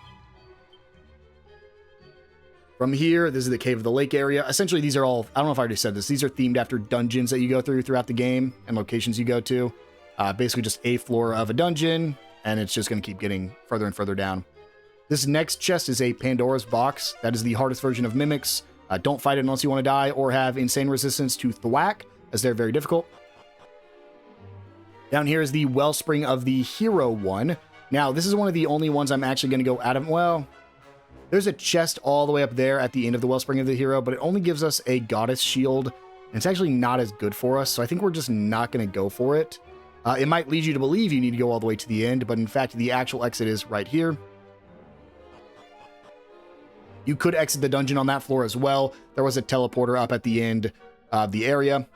From here, this is the Cave of the Lake area. Essentially, these are all, I don't know if I already said this, these are themed after dungeons that you go through throughout the game and locations you go to. Basically just a floor of a dungeon, and it's just going to keep getting further and further down. This next chest is a Pandora's Box. That is the hardest version of Mimics. Don't fight it unless you want to die or have insane resistance to thwack, as they're very difficult. Down here is the Wellspring of the Hero one. Now, this is one of the only ones I'm actually going to go out of, well, there's a chest all the way up there at the end of the Wellspring of the Hero, but it only gives us a Goddess Shield, and it's actually not as good for us, so I think we're just not going to go for it. It might lead you to believe you need to go all the way to the end, but in fact, the actual exit is right here. You could exit the dungeon on that floor as well. There was a teleporter up at the end of the area.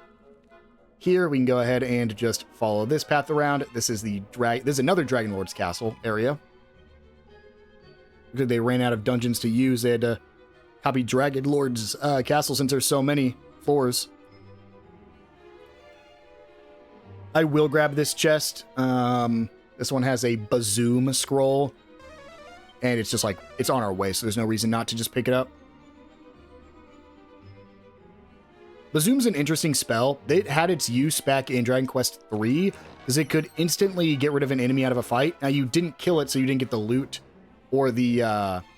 Here, we can go ahead and just follow this path around. This is another Dragon Lord's Castle area. They ran out of dungeons to use. They had to copy Dragon Lord's Castle since there's so many floors. I will grab this chest. This one has a Bazoom scroll. And it's just like, it's on our way, so there's no reason not to just pick it up. Bazoom's an interesting spell. It had its use back in Dragon Quest III, because it could instantly get rid of an enemy out of a fight. Now, you didn't kill it, so you didn't get the loot or the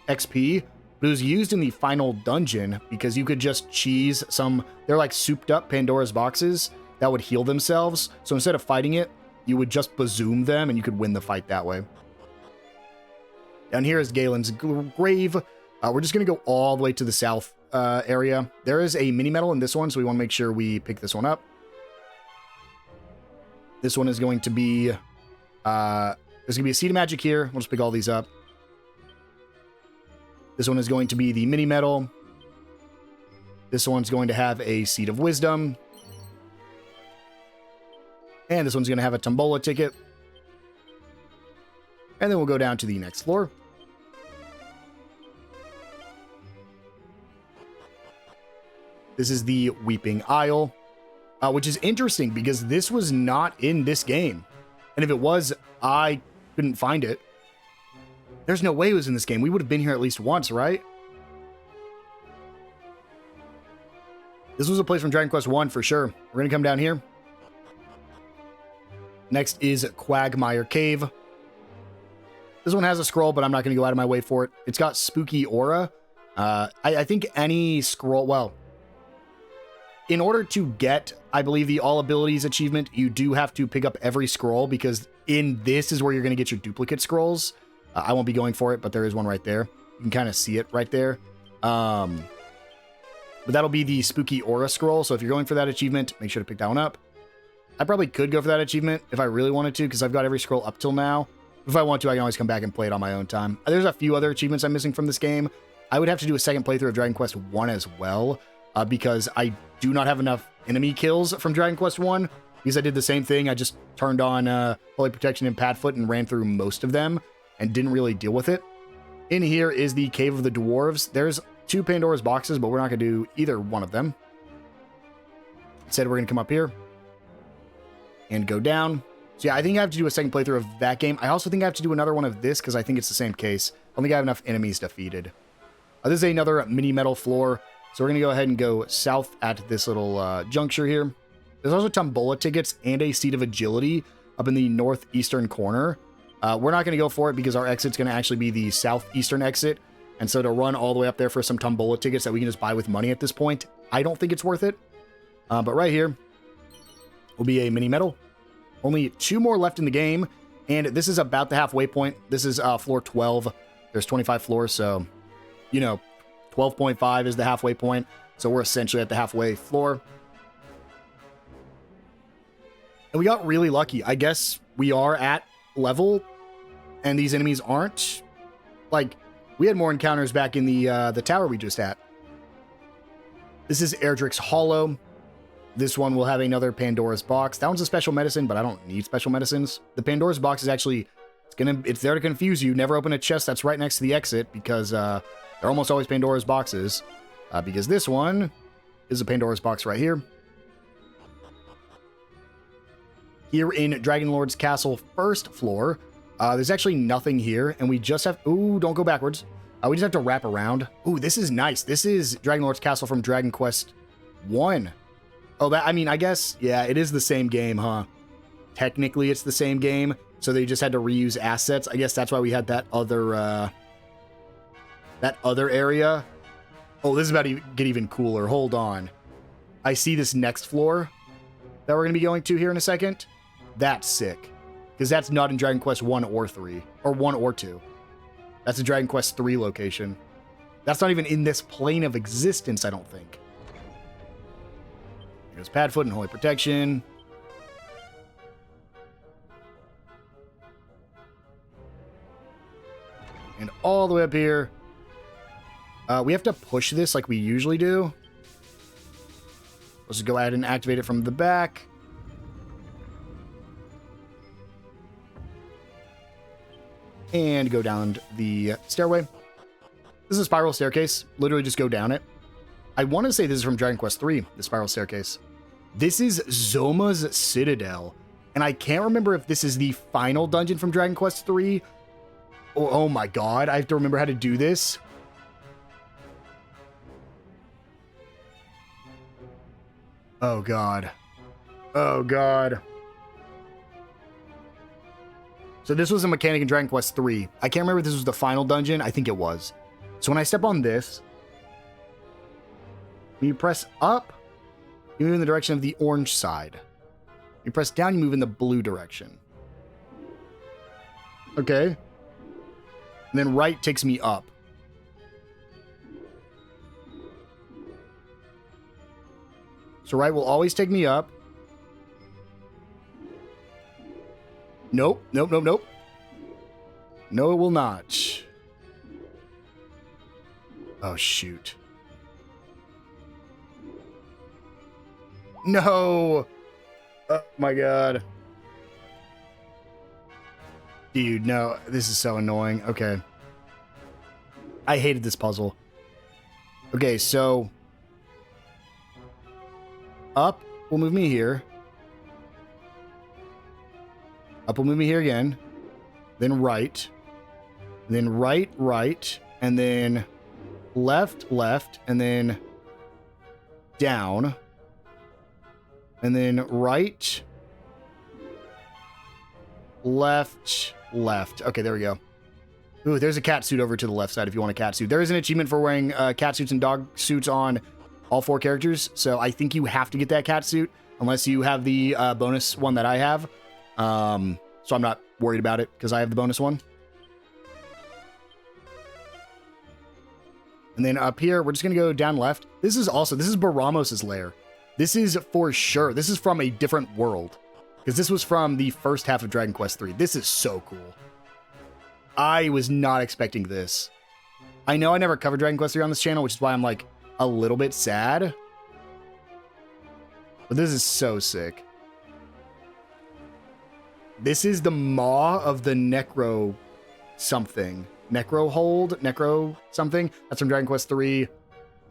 XP, but it was used in the final dungeon, because you could just cheese some, they're like souped up Pandora's boxes that would heal themselves. So instead of fighting it, you would just Bazoom them, and you could win the fight that way. Down here is Galen's grave. We're just going to go all the way to the south area. There is a mini medal in this one, so we want to make sure we pick this one up. This one is going to be... there's going to be a Seed of Magic here. We'll just pick all these up. This one is going to be the mini medal. This one's going to have a Seed of Wisdom. And this one's going to have a Tombola ticket. And then we'll go down to the next floor. This is the Weeping Isle, which is interesting because this was not in this game. And if it was, I couldn't find it. There's no way it was in this game. We would have been here at least once, right? This was a place from Dragon Quest 1 for sure. We're going to come down here. Next is Quagmire Cave. This one has a scroll, but I'm not going to go out of my way for it. It's got Spooky Aura. I think any scroll... Well, in order to get, I believe, the All Abilities achievement, you do have to pick up every scroll, because in this is where you're going to get your duplicate scrolls. I won't be going for it, but there is one right there. You can kind of see it right there. But that'll be the Spooky Aura scroll, so if you're going for that achievement, make sure to pick that one up. I probably could go for that achievement if I really wanted to, because I've got every scroll up till now. If I want to, I can always come back and play it on my own time. There's a few other achievements I'm missing from this game. I would have to do a second playthrough of Dragon Quest 1 as well, because I do not have enough enemy kills from Dragon Quest 1, because I did the same thing. I just turned on Holy Protection and Padfoot and ran through most of them and didn't really deal with it. In here is the Cave of the Dwarves. There's 2 Pandora's boxes, but we're not going to do either one of them. Instead, we're going to come up here and go down. So yeah, I think I have to do a second playthrough of that game. I also think I have to do another one of this, because I think it's the same case. I don't think I have enough enemies defeated. This is another mini metal floor. So we're going to go ahead and go south at this little juncture here. There's also Tombola tickets and a Seat of Agility up in the northeastern corner. We're not going to go for it because our exit's going to actually be the southeastern exit. And so to run all the way up there for some Tombola tickets that we can just buy with money at this point, I don't think it's worth it. But right here will be a mini medal. Only 2 more left in the game, and this is about the halfway point. This is floor 12. There's 25 floors, so, you know, 12.5 is the halfway point. So we're essentially at the halfway floor. And we got really lucky. I guess we are at level, and these enemies aren't. Like, we had more encounters back in the tower we just at. This is Erdrick's Hollow. This one will have another Pandora's box. That one's a special medicine, but I don't need special medicines. The Pandora's box is actually, it's there to confuse you. Never open a chest that's right next to the exit, because they're almost always Pandora's boxes. Because this one is a Pandora's box right here. Here in Dragon Lord's Castle, first floor, there's actually nothing here, and we just have... Ooh, don't go backwards. We just have to wrap around. Ooh, this is nice. This is Dragon Lord's Castle from Dragon Quest 1. Oh, I mean, I guess, yeah, it is the same game, huh? Technically, it's the same game, so they just had to reuse assets. I guess that's why we had that other area. Oh, this is about to get even cooler. Hold on. I see this next floor that we're going to be going to here in a second. That's sick, because that's not in Dragon Quest 1 or 3, or 1 or 2. That's a Dragon Quest 3 location. That's not even in this plane of existence, I don't think. Here's Padfoot and Holy Protection. And all the way up here. We have to push this like we usually do. Let's just go ahead and activate it from the back. And go down the stairway. This is a spiral staircase. Literally just go down it. I want to say this is from Dragon Quest 3, the spiral staircase. This is Zoma's Citadel. And I can't remember if this is the final dungeon from Dragon Quest 3. Oh my god, I have to remember how to do this. Oh god. Oh god. So this was a mechanic in Dragon Quest 3. I can't remember if this was the final dungeon. I think it was. So when I step on this, when you press up, you move in the direction of the orange side. You press down, you move in the blue direction. Okay. And then right takes me up. So right will always take me up. Nope, nope, nope, nope. No, it will not. Oh, shoot. No! Oh my god. Dude, no. This is so annoying. Okay. I hated this puzzle. Okay, so... Up will move me here. Up will move me here again. Then right. Then right, right. And then left, left. And then down. And then right. Left, left. Okay, there we go. Ooh, there's a cat suit over to the left side if you want a cat suit. There is an achievement for wearing cat suits and dog suits on all 4 characters. So I think you have to get that cat suit unless you have the bonus one that I have. So I'm not worried about it because I have the bonus one. And then up here, we're just going to go down left. This is Baramos' lair. This is for sure. This is from a different world because this was from the first half of Dragon Quest III. This is so cool. I was not expecting this. I know I never covered Dragon Quest III on this channel, which is why I'm like a little bit sad. But this is so sick. This is the maw of the Necro something. Necro hold? Necro something? That's from Dragon Quest III.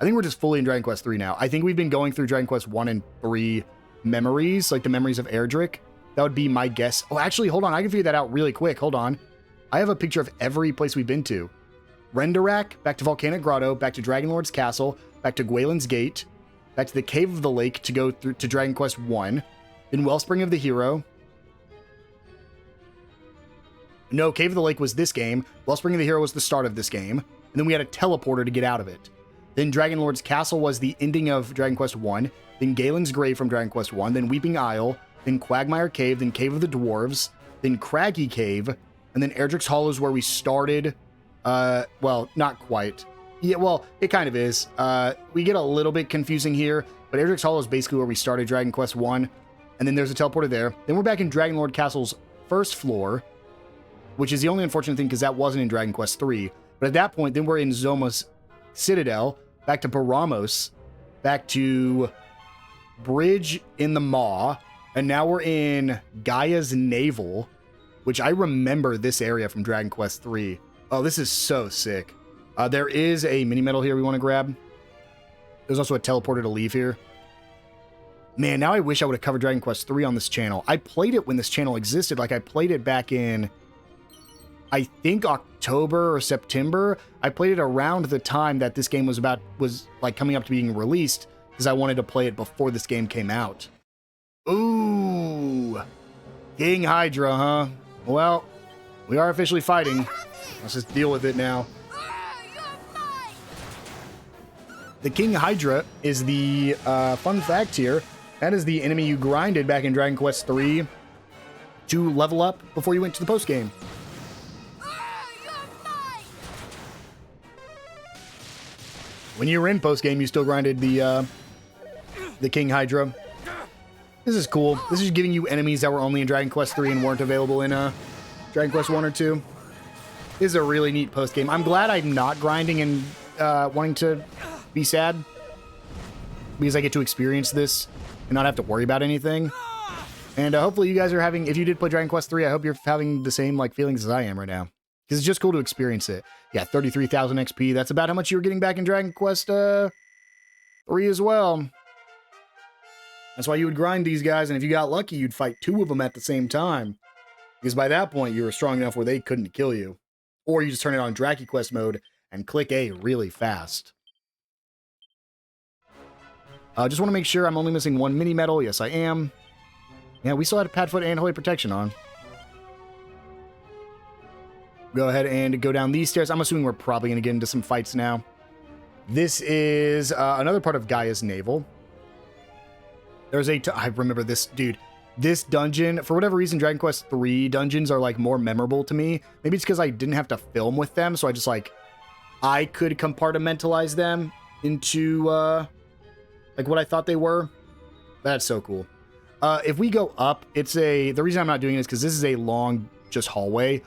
I think we're just fully in Dragon Quest III now. I think we've been going through Dragon Quest 1 and 3 memories, like the memories of Erdrick. That would be my guess. Oh, actually, hold on. I can figure that out really quick. Hold on. I have a picture of every place we've been to. Rendarak, back to Volcanic Grotto, back to Dragonlord's Castle, back to Gwaelin's Gate, back to the Cave of the Lake to go through to Dragon Quest 1, then Wellspring of the Hero. No, Cave of the Lake was this game. Wellspring of the Hero was the start of this game. And then we had a teleporter to get out of it. Then Dragonlord's Castle was the ending of Dragon Quest 1. Then Galen's Grave from Dragon Quest 1. Then Weeping Isle. Then Quagmire Cave. Then Cave of the Dwarves. Then Craggy Cave. And then Erdrick's Hollow is where we started. Well, not quite. Yeah, well, it kind of is. We get a little bit confusing here. But Erdrick's Hollow is basically where we started Dragon Quest 1. And then there's a teleporter there. Then we're back in Dragonlord Castle's first floor, which is the only unfortunate thing because that wasn't in Dragon Quest 3. But at that point, then we're in Zoma's Citadel, back to Baramos, back to Bridge in the Maw, and now we're in Gaia's Navel, which I remember this area from Dragon Quest 3. Oh, this is so sick. There is a mini medal here we want to grab. There's also a teleporter to leave here. Man, now I wish I would have covered Dragon Quest 3 on this channel. I played it when this channel existed. Like, I played it back in, I think, October or September. I played it around the time that this game was like coming up to being released because I wanted to play it before this game came out. Ooh, King Hydra, huh? Well, we are officially fighting. Let's just deal with it now. The King Hydra is the fun fact here. That is the enemy you grinded back in Dragon Quest 3 to level up before you went to the post game. When you were in post game, you still grinded the King Hydra. This is cool. This is giving you enemies that were only in Dragon Quest 3 and weren't available in Dragon Quest 1 or 2. This is a really neat post game. I'm glad I'm not grinding and wanting to be sad because I get to experience this and not have to worry about anything. And hopefully you guys are having, if you did play Dragon Quest 3, I hope you're having the same like feelings as I am right now. Because it's just cool to experience it. Yeah, 33,000 XP. That's about how much you were getting back in Dragon Quest 3 as well. That's why you would grind these guys, and if you got lucky, you'd fight 2 of them at the same time. Because by that point, you were strong enough where they couldn't kill you. Or you just turn it on Dracky Quest mode and click A really fast. Just want to make sure I'm only missing 1 mini medal. Yes, I am. Yeah, we still had Padfoot and Holy Protection on. Go ahead and go down these stairs. I'm assuming we're probably going to get into some fights now. This is another part of Gaia's Navel. There's I remember this, dude. This dungeon, for whatever reason, Dragon Quest 3 dungeons are like more memorable to me. Maybe it's because I didn't have to film with them, so I just like, I could compartmentalize them into like what I thought they were. That's so cool. If we go up, the reason I'm not doing it is because this is a long just hallway.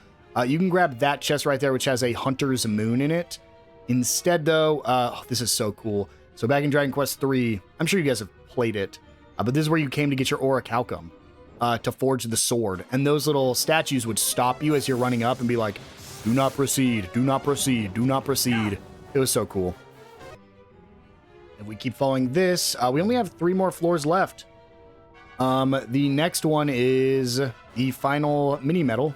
You can grab that chest right there, which has a Hunter's Moon in it. Instead, though, this is so cool. So back in Dragon Quest 3, I'm sure you guys have played it. But this is where you came to get your orichalcum to forge the sword. And those little statues would stop you as you're running up and be like, do not proceed, do not proceed, do not proceed. It was so cool. If we keep following this, we only have 3 more floors left. The next one is the final mini medal.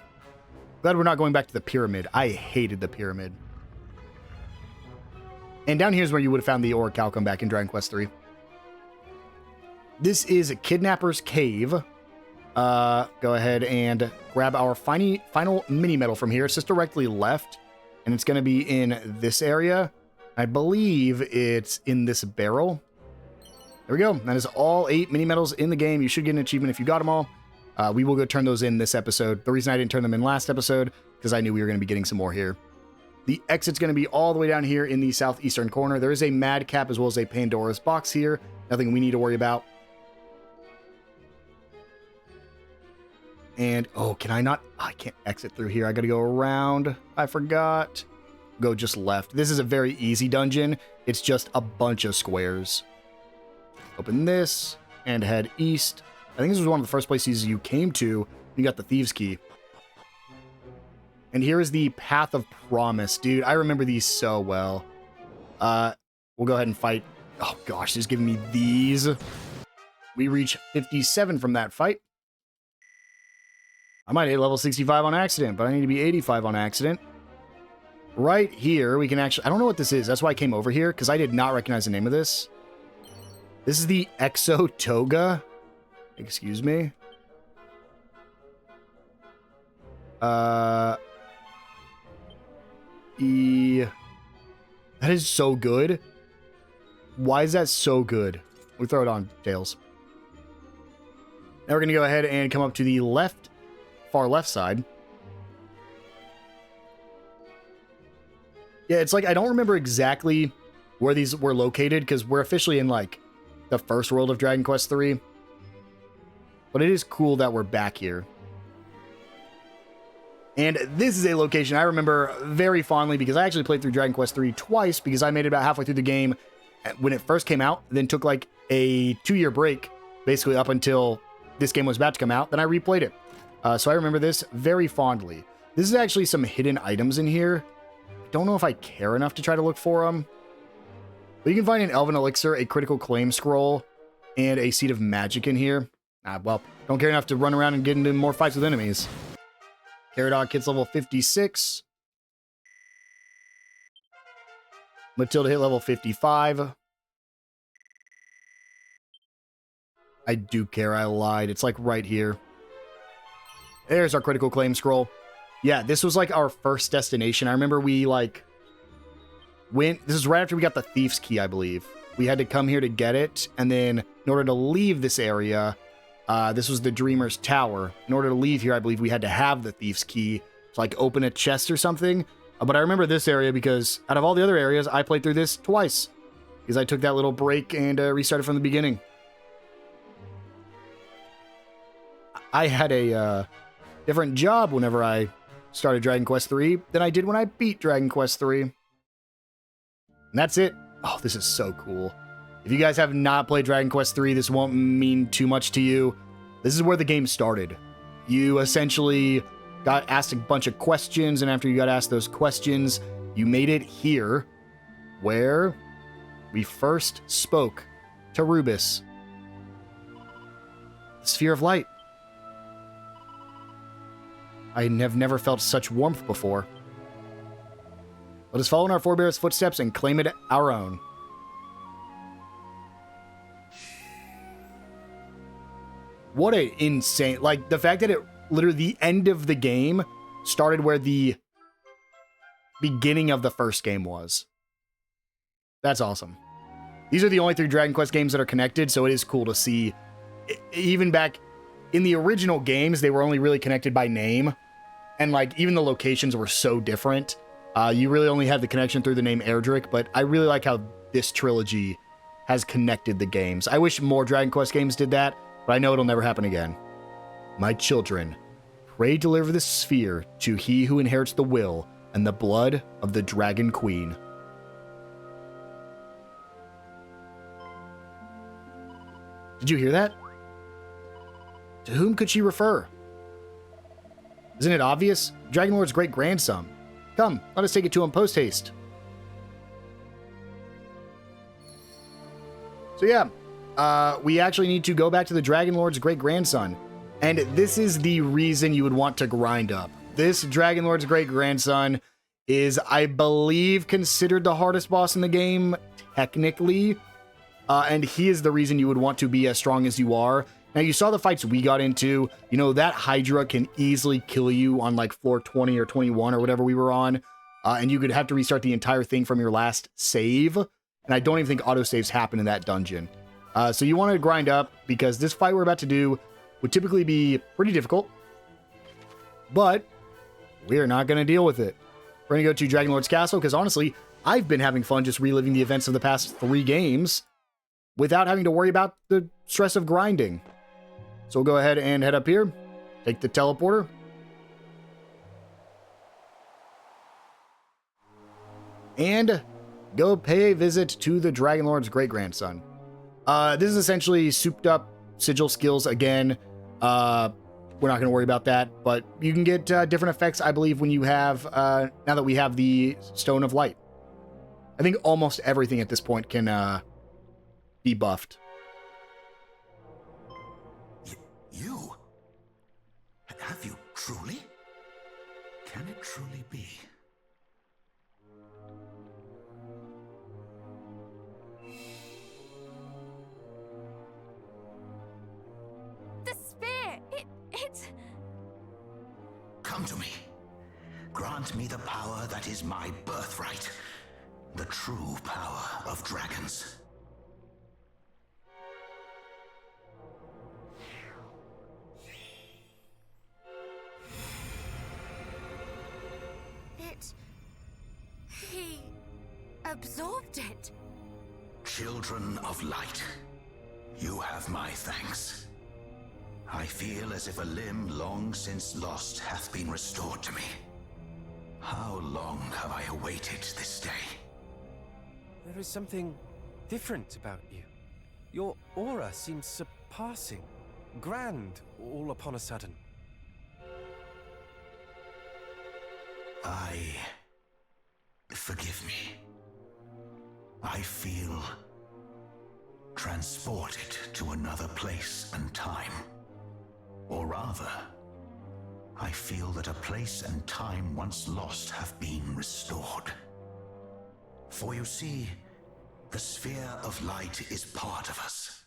Glad we're not going back to the pyramid. I hated the pyramid. And down here is where you would have found the orichalcum back in Dragon Quest III. This is Kidnapper's Cave. Go ahead and grab our final mini medal from here. It's just directly left, and it's going to be in this area. I believe it's in this barrel. There we go. That is all 8 mini medals in the game. You should get an achievement if you got them all. We will go turn those in this episode. The reason I didn't turn them in last episode, because I knew we were going to be getting some more here. The exit's going to be all the way down here in the southeastern corner. There is a madcap as well as a Pandora's box here. Nothing we need to worry about. And, oh, can I not? I can't exit through here. I got to go around. I forgot. Go just left. This is a very easy dungeon. It's just a bunch of squares. Open this and head east. I think this was one of the first places you came to. You got the Thieves' Key. And here is the Path of Promise. Dude, I remember these so well. We'll go ahead and fight. Oh, gosh, just giving me these. We reach 57 from that fight. I might hit level 65 on accident, but I need to be 85 on accident. Right here, we can actually... I don't know what this is. That's why I came over here, because I did not recognize the name of this. This is the Exo Toga. Excuse me. That is so good. Why is that so good? We throw it on, Tails. Now we're going to go ahead and come up to the left, far left side. Yeah, it's like, I don't remember exactly where these were located, because we're officially in, like, the first world of Dragon Quest III. But it is cool that we're back here. And this is a location I remember very fondly, because I actually played through Dragon Quest III twice, because I made it about halfway through the game when it first came out, then took, like, a 2-year break, basically up until this game was about to come out. Then I replayed it. So I remember this very fondly. This is actually some hidden items in here. Don't know if I care enough to try to look for them. But you can find an Elven Elixir, a Critical Claim Scroll, and a Seed of Magic in here. Well, don't care enough to run around and get into more fights with enemies. Caradog hits level 56. Matilda hit level 55. I do care, I lied. It's like right here. There's our Critical Claim Scroll. Yeah, this was like our first destination. I remember we like went, this is right after we got the Thief's Key, I believe. We had to come here to get it, and then in order to leave this area, this was the Dreamer's Tower. In order to leave here, I believe we had to have the Thief's Key to like open a chest or something. But I remember this area because out of all the other areas, I played through this twice. Because I took that little break and restarted from the beginning. I had a different job whenever I started Dragon Quest III than I did when I beat Dragon Quest III. And that's it. Oh, this is so cool. If you guys have not played Dragon Quest III, this won't mean too much to you. This is where the game started. You essentially got asked a bunch of questions, and after you got asked those questions, you made it here, where we first spoke to Rubus. The Sphere of Light. I have never felt such warmth before. Let us follow in our forebears' footsteps and claim it our own. What a insane... Like, the fact that it literally... The end of the game started where the beginning of the first game was. That's awesome. These are the only 3 Dragon Quest games that are connected, so it is cool to see. Even back in the original games, they were only really connected by name. And, like, even the locations were so different. You really only have the connection through the name Erdrick, but I really like how this trilogy has connected the games. I wish more Dragon Quest games did that, but I know it'll never happen again. My children, pray deliver this sphere to he who inherits the will and the blood of the Dragon Queen. Did you hear that? To whom could she refer? Isn't it obvious? Dragon Lord's great-grandson. Come, let us take it to him post-haste. So yeah, we actually need to go back to the Dragon Lord's great-grandson. And this is the reason you would want to grind up. This Dragon Lord's great-grandson is, I believe, considered the hardest boss in the game, technically. And he is the reason you would want to be as strong as you are. Now, you saw the fights we got into. You know, that Hydra can easily kill you on, like, floor 20 or 21 or whatever we were on. And you could have to restart the entire thing from your last save. And I don't even think autosaves happen in that dungeon. So you want to grind up, because this fight we're about to do would typically be pretty difficult. But we're not going to deal with it. We're going to go to Dragon Lord's Castle, because honestly, I've been having fun just reliving the events of the past 3 games without having to worry about the stress of grinding. So we'll go ahead and head up here, take the teleporter. And go pay a visit to the Dragon Lord's great-grandson. This is essentially souped up sigil skills again. We're not going to worry about that, but you can get different effects, I believe, when you have, now that we have the Stone of Light. I think almost everything at this point can be buffed. You? Have you truly? Can it truly be? The spear! It... Come to me. Grant me the power that is my birthright. The true power of dragons. He absorbed it. Children of light, you have my thanks. I feel as if a limb long since lost hath been restored to me. How long have I awaited this day? There is something different about you. Your aura seems surpassing, grand, all upon a sudden. Forgive me. I feel transported to another place and time. Or rather, I feel that a place and time once lost have been restored. For you see, the sphere of light is part of us,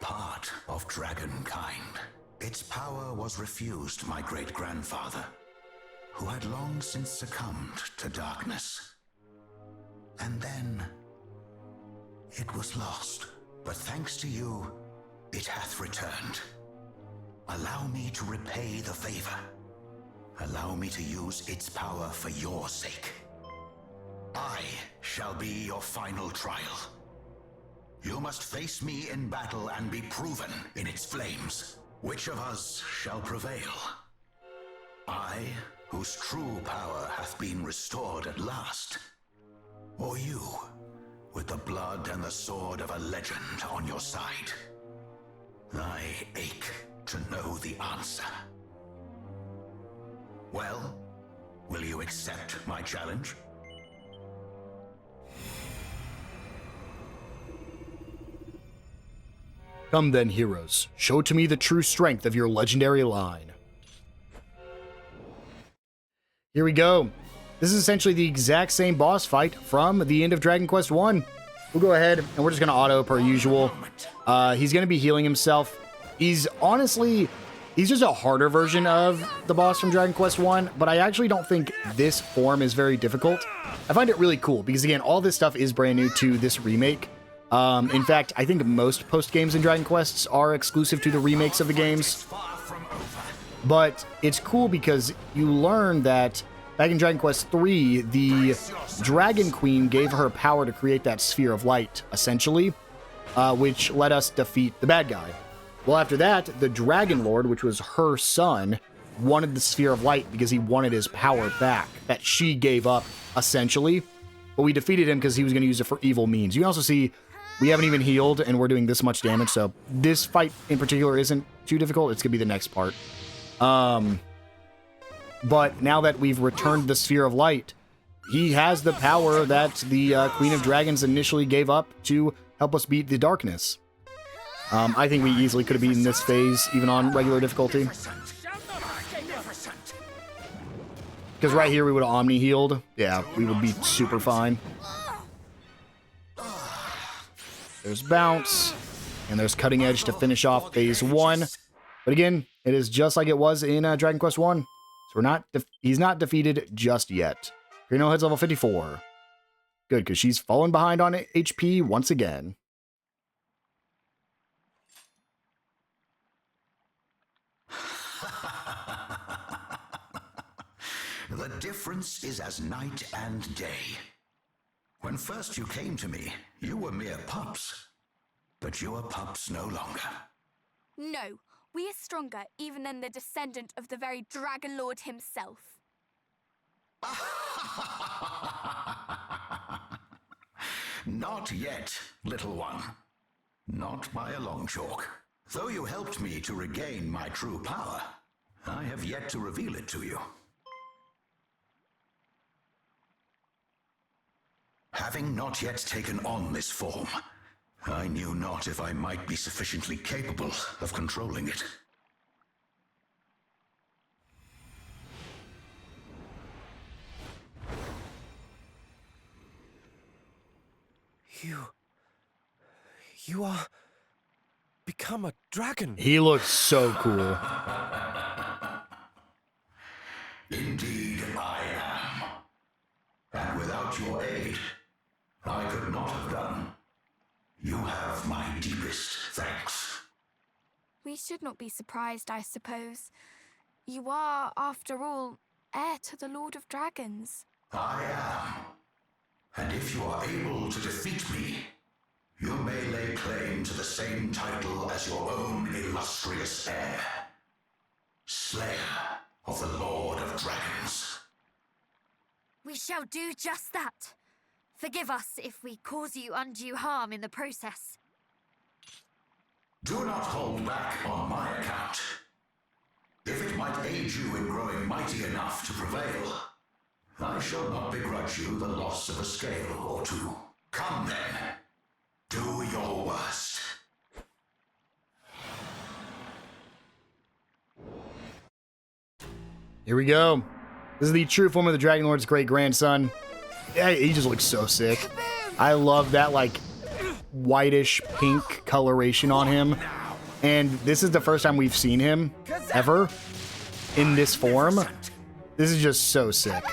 part of dragonkind. Its power was refused my great-grandfather, who had long since succumbed to darkness. And then it was lost, but thanks to you, it hath returned. Allow me to repay the favor. Allow me to use its power for your sake. I shall be your final trial. You must face me in battle and be proven in its flames. Which of us shall prevail? I, whose true power hath been restored at last? Or you, with the blood and the sword of a legend on your side? I ache to know the answer. Well, will you accept my challenge? Come then, heroes. Show to me the true strength of your legendary line. Here we go. This is essentially the exact same boss fight from the end of Dragon Quest 1. We'll go ahead and we're just going to auto per usual. He's going to be healing himself. He's just a harder version of the boss from Dragon Quest 1, but I actually don't think this form is very difficult. I find it really cool because, again, all this stuff is brand new to this remake. In fact, I think most post games in Dragon Quests are exclusive to the remakes of the games. But it's cool because you learn that back in Dragon Quest 3, the Dragon Queen gave her power to create that sphere of light, essentially, which let us defeat the bad guy. Well, after that, the Dragon Lord, which was her son, wanted the sphere of light because he wanted his power back that she gave up, essentially. But we defeated him because he was going to use it for evil means. You can also see we haven't even healed, and we're doing this much damage, so this fight in particular isn't too difficult. It's going to be the next part. But now that we've returned the Sphere of Light, he has the power that the Queen of Dragons initially gave up to help us beat the darkness. I think we easily could have beaten this phase, even on regular difficulty. Because right here, we would have Omni healed. Yeah, we would be super fine. There's Bounce, and there's Cutting Edge to finish off phase 1. But again, it is just like it was in Dragon Quest 1. So we're not he's not defeated just yet. Green Head's level 54. Good, because she's fallen behind on HP once again. The difference is as night and day. When first you came to me, you were mere pups. But you are pups no longer. No, we are stronger even than the descendant of the very Dragon Lord himself. Not yet, little one. Not by a long chalk. Though you helped me to regain my true power, I have yet to reveal it to you. Having not yet taken on this form, I knew not if I might be sufficiently capable of controlling it. You are become a dragon. He looks so cool. Indeed, I am. And without your aid, I could not have done. You have my deepest thanks. We should not be surprised, I suppose. You are, after all, heir to the Lord of Dragons. I am. And if you are able to defeat me, you may lay claim to the same title as your own illustrious heir. Slayer of the Lord of Dragons. We shall do just that. Forgive us if we cause you undue harm in the process. Do not hold back on my account. If it might aid you in growing mighty enough to prevail, I shall not begrudge you the loss of a scale or two. Come then, do your worst. Here we go. This is the true form of the Dragon Lord's great-grandson. Yeah, he just looks so sick. I love that, like, whitish pink coloration on him. And this is the first time we've seen him, ever, in this form. This is just so sick.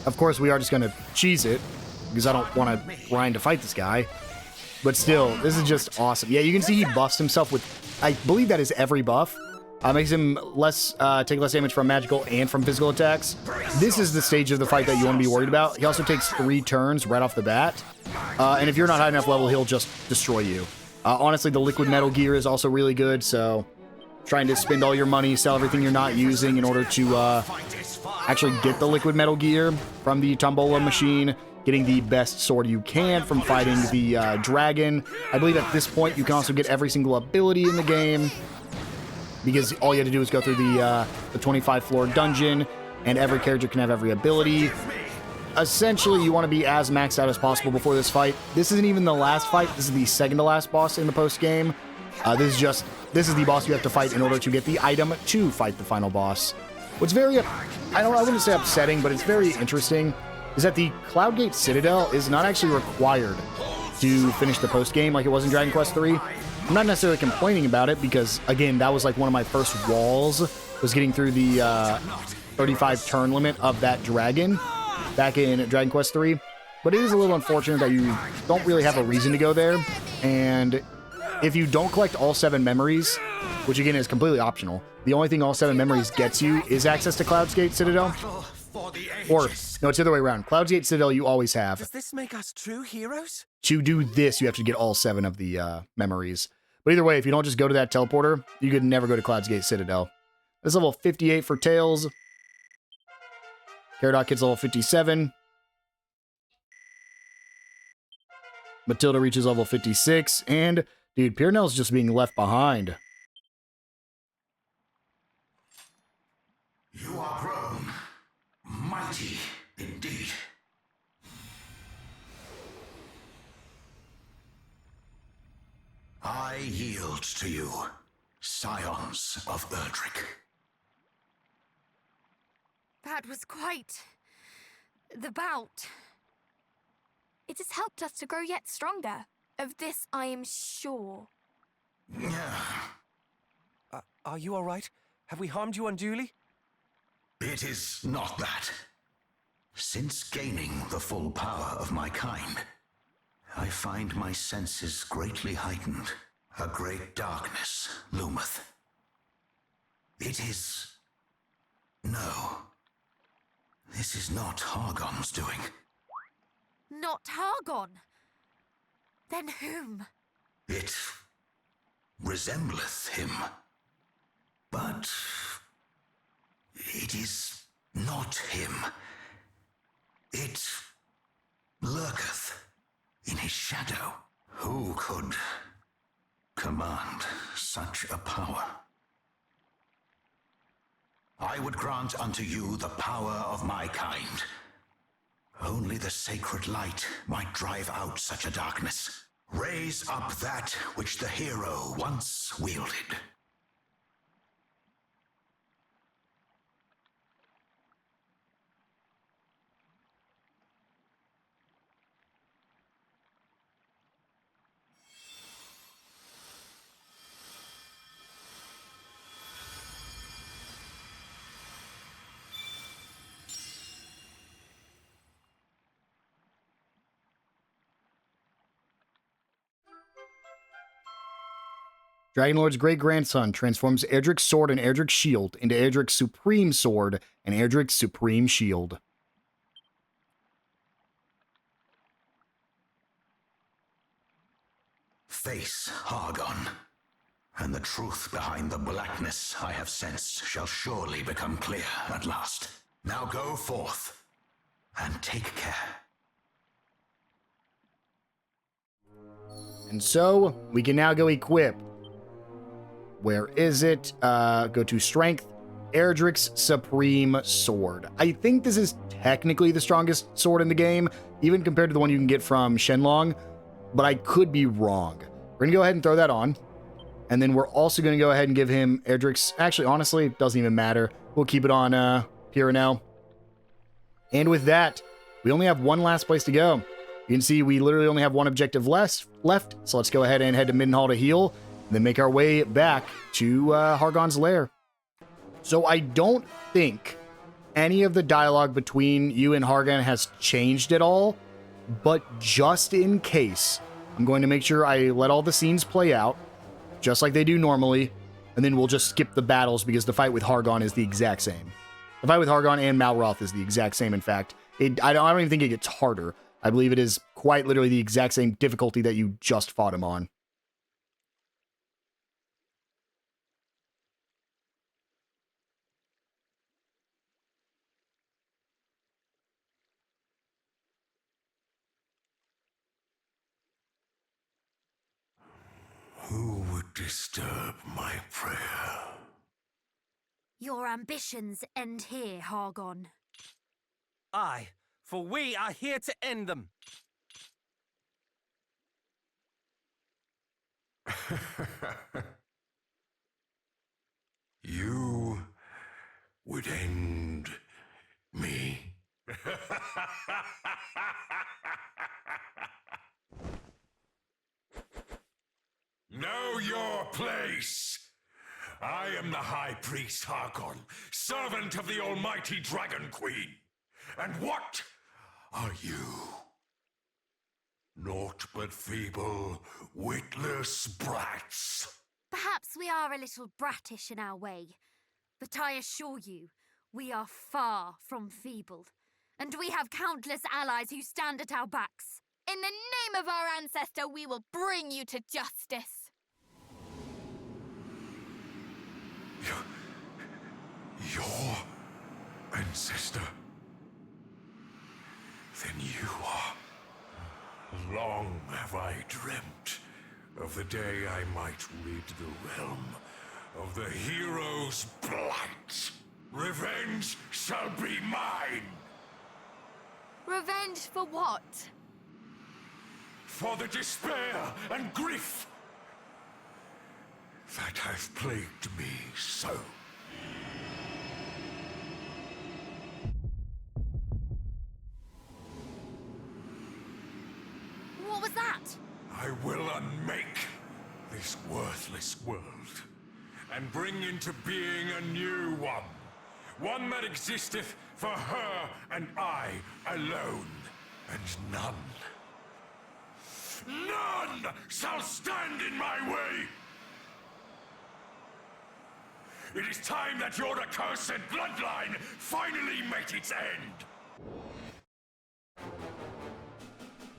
Of course, we are just going to cheese it, because I don't want to grind to fight this guy. But still, this is just awesome. Yeah, you can see he buffs himself with, I believe that is every buff. Makes him take less damage from magical and from physical attacks. This is the stage of the fight that you want to be worried about. He also takes 3 turns right off the bat. And if you're not high enough level, he'll just destroy you. Honestly, the liquid metal gear is also really good, so trying to spend all your money, sell everything you're not using in order to actually get the liquid metal gear from the Tombola machine, getting the best sword you can from fighting the dragon. I believe at this point you can also get every single ability in the game, because all you have to do is go through the 25-floor dungeon, and every character can have every ability. Essentially, you want to be as maxed out as possible before this fight. This isn't even the last fight. This is the second to last boss in the post-game. This is the boss you have to fight in order to get the item to fight the final boss. What's very, I wouldn't say upsetting, but it's very interesting, is that the Cloudgate Citadel is not actually required to finish the post-game like it was in Dragon Quest III. I'm not necessarily complaining about it because, again, that was like one of my first walls, was getting through the 35 turn limit of that dragon back in Dragon Quest III. But it is a little unfortunate that you don't really have a reason to go there. And if you don't collect all 7 memories, which again is completely optional, the only thing all 7 memories gets you is access to Cloudgate Citadel. Or, no, it's the other way around. Cloudgate Citadel you always have. Does this make us true heroes? To do this, you have to get all 7 of the memories. But either way, if you don't just go to that teleporter, you could never go to Cloudgate Citadel. That's level 58 for Tails. Caradoc Kid's level 57. Matilda reaches level 56, and, dude, Pierrnell's just being left behind. You are grown. Mighty indeed. I yield to you, scions of Erdrick. That was quite the bout. It has helped us to grow yet stronger. Of this I am sure. Are you all right? Have we harmed you unduly? It is not that. Since gaining the full power of my kind, I find my senses greatly heightened. A great darkness loometh. It is... No. This is not Hargon's doing. Not Hargon? Then whom? It resembleth him. But it is not him. It lurketh in his shadow. Who could command such a power? I would grant unto you the power of my kind. Only the sacred light might drive out such a darkness. Raise up that which the hero once wielded. Dragonlord's great-grandson transforms Erdrick's sword and Erdrick's shield into Erdrick's supreme sword and Erdrick's supreme shield. Face Hargon, and the truth behind the blackness I have sensed shall surely become clear at last. Now go forth, and take care. And so, we can now go equip. Where is it? Go to Strength, Erdrick's Supreme Sword. I think this is technically the strongest sword in the game, even compared to the one you can get from Shenlong, but I could be wrong. We're going to go ahead and throw that on, and then we're also going to go ahead and give him Erdrick's... Actually, honestly, it doesn't even matter. We'll keep it on Pierrnell. And with that, we only have one last place to go. You can see we literally only have one objective left, so let's go ahead and head to Middenhall to heal, and then make our way back to Hargon's lair. So I don't think any of the dialogue between you and Hargon has changed at all, but just in case, I'm going to make sure I let all the scenes play out, just like they do normally, and then we'll just skip the battles because the fight with Hargon is the exact same. The fight with Hargon and Malroth is the exact same, in fact. I don't even think it gets harder. I believe it is quite literally the exact same difficulty that you just fought him on. Who would disturb my prayer? Your ambitions end here, Hargon. Aye, for we are here to end them. You would end me? Know your place! I am the High Priest Hargon, servant of the almighty Dragon Queen. And what are you? Naught but feeble, witless brats. Perhaps we are a little bratish in our way, but I assure you, we are far from feeble, and we have countless allies who stand at our backs. In the name of our ancestor, we will bring you to justice. Your ancestor? Then you are Long have I dreamt of the day I might rid the realm of the hero's blight. Revenge shall be mine! Revenge for what? For the despair and grief that have plagued me so. What was that? I will unmake this worthless world and bring into being a new one. One that existeth for her and I alone, and none shall stand in my way! It is time that your accursed bloodline finally met its end!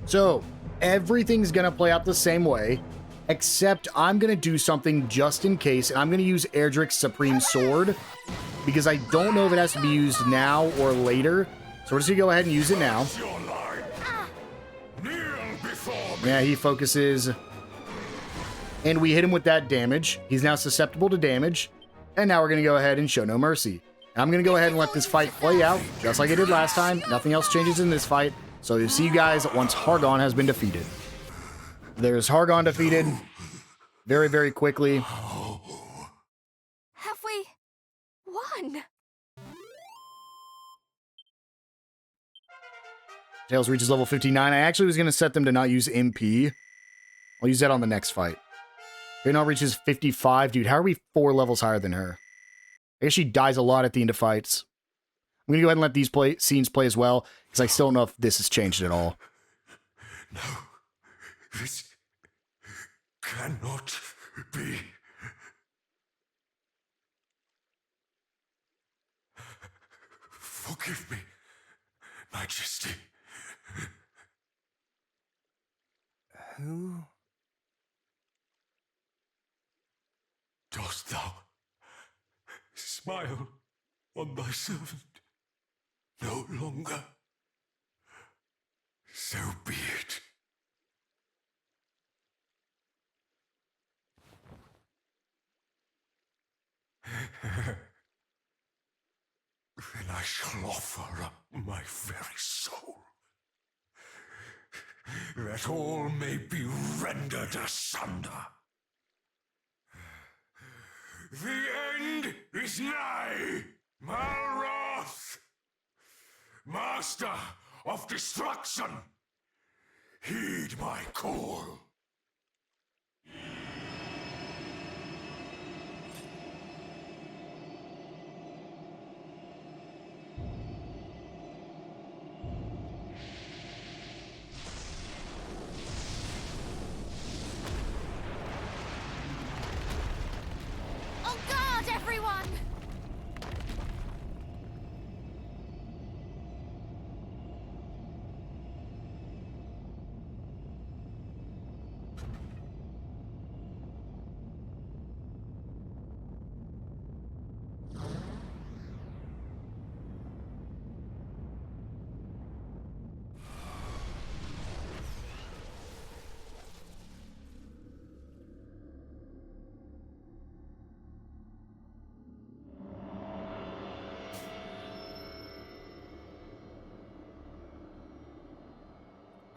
So, everything's gonna play out the same way, except I'm gonna do something just in case, and I'm gonna use Erdrick's Supreme Sword, because I don't know if it has to be used now or later, so we're just gonna go ahead and use it now. Your line. Kneel before me. Yeah, he focuses, and we hit him with that damage. He's now susceptible to damage, and now we're gonna go ahead and show no mercy. And I'm gonna go ahead and let this fight play out, just like I did last time. Nothing else changes in this fight. So you'll see you guys once Hargon has been defeated. There's Hargon defeated very, very quickly. Have we won? Tails reaches level 59. I actually was going to set them to not use MP. I'll use that on the next fight. Reynaud reaches 55. Dude, how are we 4 levels higher than her? I guess she dies a lot at the end of fights. I'm going to go ahead and let these scenes play as well, because I still don't know if this has changed at all. No, this cannot be. Forgive me, Majesty. Who? Dost thou smile on thy servant no longer? So be it. Then I shall offer up my very soul, that all may be rendered asunder. The end is nigh, Malroth! Master of destruction, heed my call. On guard, everyone!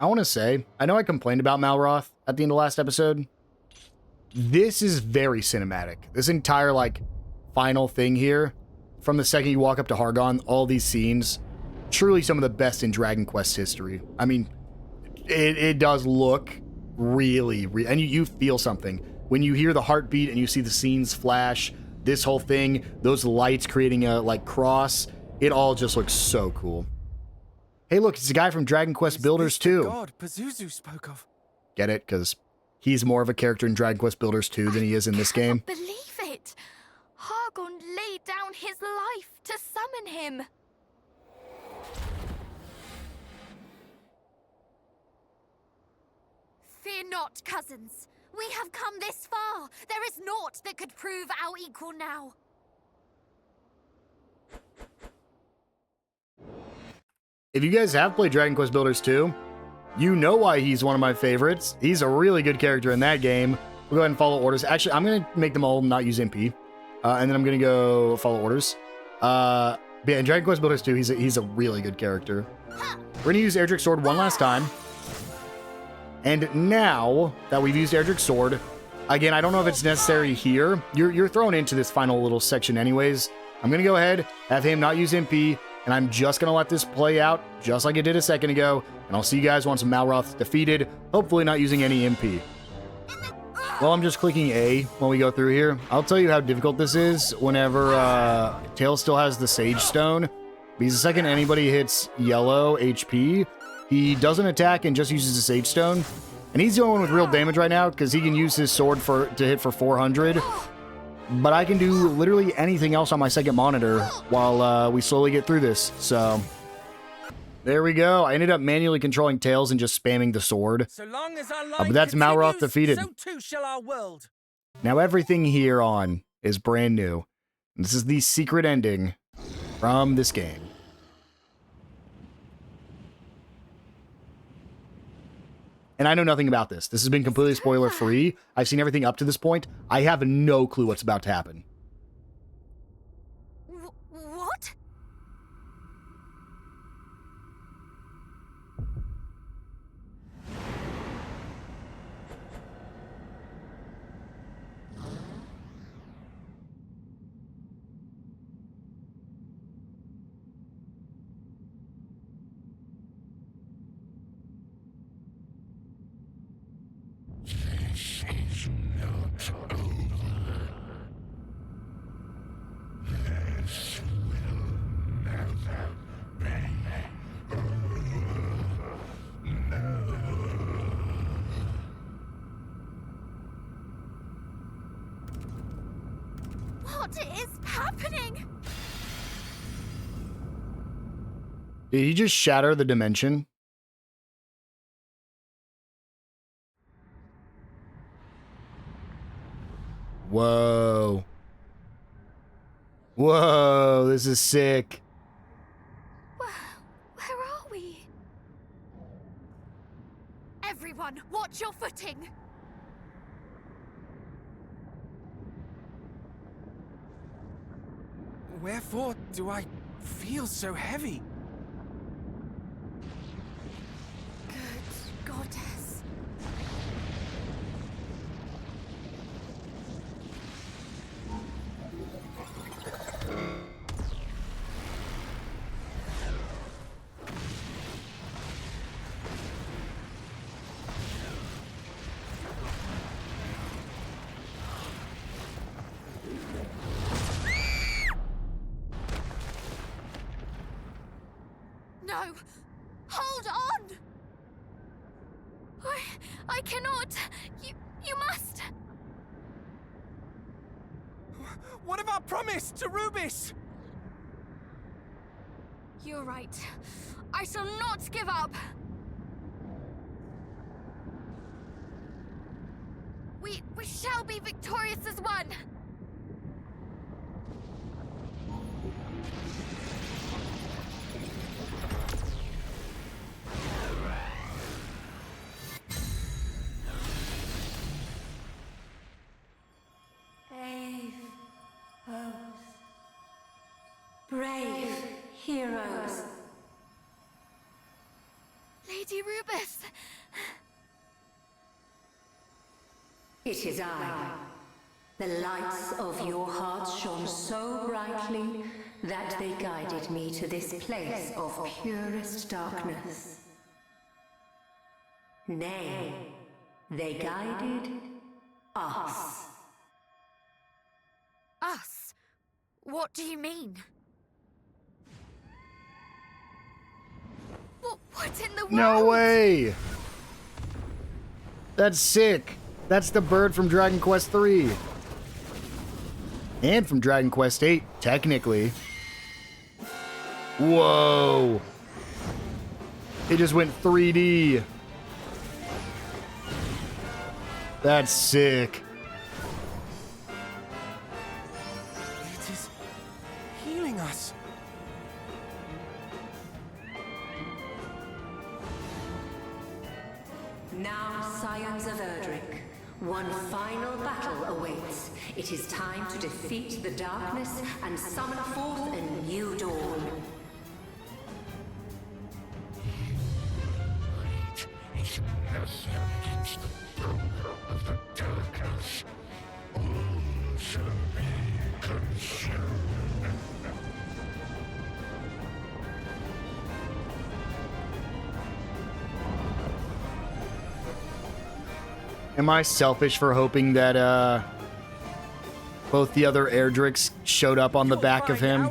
I want to say, I know I complained about Malroth at the end of last episode. This is very cinematic. This entire, like, final thing here, from the second you walk up to Hargon, all these scenes, truly some of the best in Dragon Quest history. I mean, it does look really, and you feel something. When you hear the heartbeat and you see the scenes flash, this whole thing, those lights creating a, like, cross, it all just looks so cool. Hey, look, it's a guy from Dragon Quest Builders 2. God Pazuzu spoke of. Get it? Because he's more of a character in Dragon Quest Builders 2 than he is in this game. I can't believe it! Hargon laid down his life to summon him! Fear not, cousins. We have come this far. There is naught that could prove our equal now. If you guys have played Dragon Quest Builders 2, You know why he's one of my favorites. He's a really good character in that game. We'll go ahead and follow orders. Actually, I'm going to make them all not use MP. And then I'm going to go follow orders. But yeah, in Dragon Quest Builders 2, he's a really good character. We're going to use Erdrick's Sword one last time. And now that we've used Erdrick's Sword, again, I don't know if it's necessary here. You're thrown into this final little section anyways. I'm going to go ahead, have him not use MP, and I'm just going to let this play out just like it did a second ago. And I'll see you guys once Malroth's defeated, hopefully not using any MP. Well, I'm just clicking A when we go through here. I'll tell you how difficult this is whenever Tails still has the Sage Stone. Because the second anybody hits yellow HP, he doesn't attack and just uses the Sage Stone. And he's the only one with real damage right now because he can use his sword to hit for 400. But I can do literally anything else on my second monitor while we slowly get through this. So there we go. I ended up manually controlling Tails and just spamming the sword. So long as our line But that's Malroth defeated. So too shall our world. Now everything here on is brand new. This is the secret ending from this game. And I know nothing about this. This has been completely spoiler-free. I've seen everything up to this point. I have no clue what's about to happen. What? This is not over. This will never be What is happening? Did he just shatter the dimension? Whoa. Whoa, this is sick. Where are we? Everyone, watch your footing! Wherefore do I feel so heavy? Good goddess. No! Hold on! I cannot! You must! What of our promise to Rubis? You're right. I shall not give up! We shall be victorious as one! Brave heroes. Lady Rubis! It is I. The lights of your hearts shone so brightly that they guided me to this place of purest darkness. Nay, they guided us. Us? What do you mean? What in the world? No way! That's sick. That's the bird from Dragon Quest 3. And from Dragon Quest 8, technically. Whoa. It just went 3D. That's sick. It is healing us. Now, scions of Erdrick, one final battle awaits. It is time to defeat the darkness and summon forth a new dawn. Am I selfish for hoping that both the other Erdricks showed up on the back of him?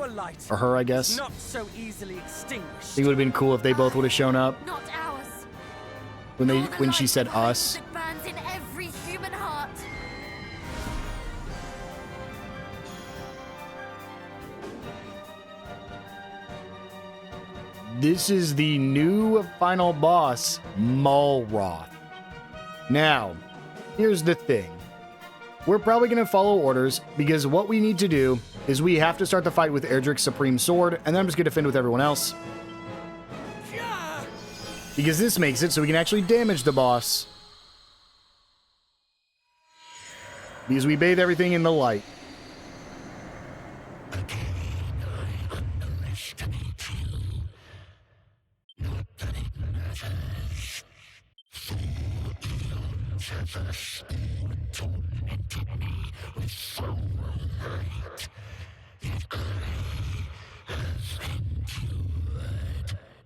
Or her, I guess. Not so easily extinguished. I think it would have been cool if they both would have shown up Not ours. when she said us. That burns in every human heart. This is the new final boss, Malroth. Now, here's the thing. We're probably going to follow orders, because what we need to do is we have to start the fight with Erdrick's Supreme Sword, and then I'm just going to defend with everyone else. Because this makes it so we can actually damage the boss. Because we bathe everything in the light.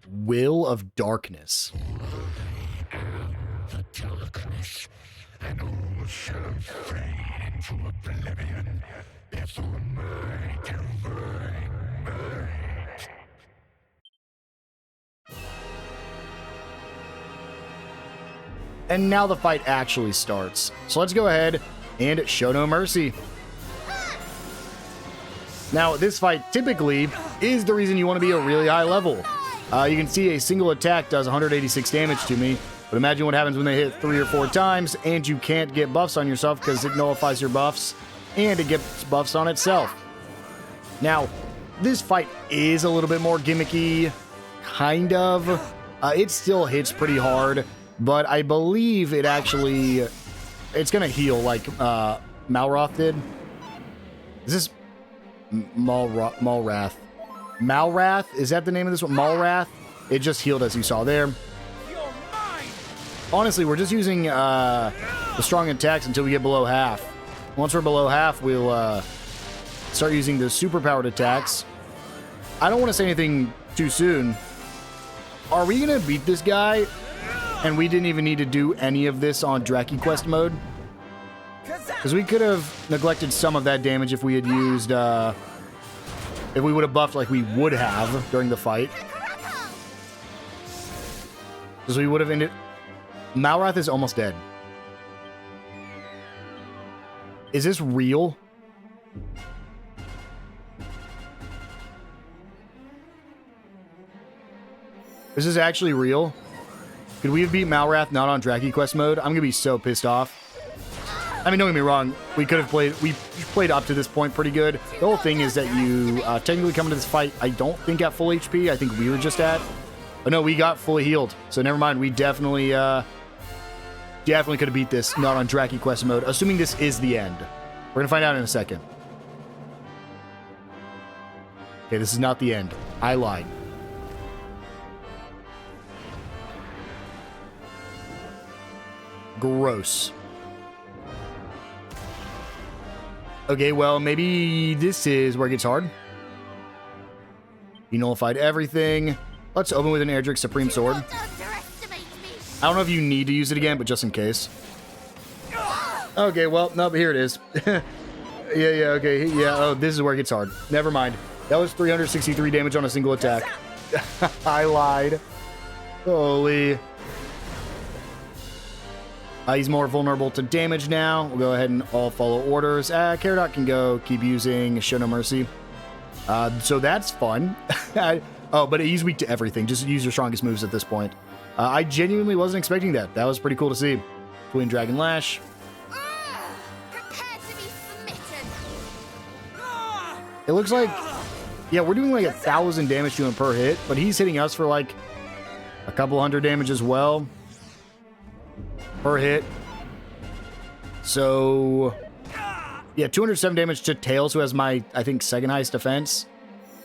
Will of Darkness. The darkness, and all shall fade into oblivion before my divine might. And now the fight actually starts. So let's go ahead and show no mercy. Now, this fight typically is the reason you want to be a really high level. You can see a single attack does 186 damage to me, but imagine what happens when they hit 3 or 4 times and you can't get buffs on yourself because it nullifies your buffs and it gets buffs on itself. Now, this fight is a little bit more gimmicky, kind of. It still hits pretty hard, but I believe it actually, it's going to heal like Malroth did. Is this Malrath? Malrath? Is that the name of this one? Malrath? It just healed as you saw there. Honestly, we're just using the strong attacks until we get below half. Once we're below half, we'll start using the superpowered attacks. I don't want to say anything too soon. Are we going to beat this guy and we didn't even need to do any of this on Draki Quest mode? Because we could have neglected some of that damage if we had used... if we would have buffed like we would have during the fight. Because we would have ended... Malrath is almost dead. Is this real? Is this actually real? Could we have beat Malrath not on Draki Quest mode? I'm going to be so pissed off. I mean, don't get me wrong. We played up to this point pretty good. The whole thing is that you technically come into this fight, I don't think at full HP. I think we were just at. Oh no, we got fully healed. So never mind. We definitely could have beat this not on Draki Quest mode. Assuming this is the end. We're gonna find out in a second. Okay, this is not the end. I lied. Gross. Okay, well, maybe this is where it gets hard. You nullified everything. Let's open with an Erdrick Supreme Sword. I don't know if you need to use it again, but just in case. Okay, well, no, but here it is. Okay, yeah, oh, this is where it gets hard. Never mind. That was 363 damage on a single attack. I lied. Holy. He's more vulnerable to damage now. We'll go ahead and all follow orders. Caradot can go keep using Show No Mercy. So that's fun. Oh, but he's weak to everything. Just use your strongest moves at this point. I genuinely wasn't expecting that. That was pretty cool to see. Twin Dragon Lash. Prepare to be smitten. It looks like, yeah, we're doing like 1,000 damage to him per hit, but he's hitting us for like a couple hundred damage as well. per hit. So, yeah, 207 damage to Tails, who has my, I think, second highest defense.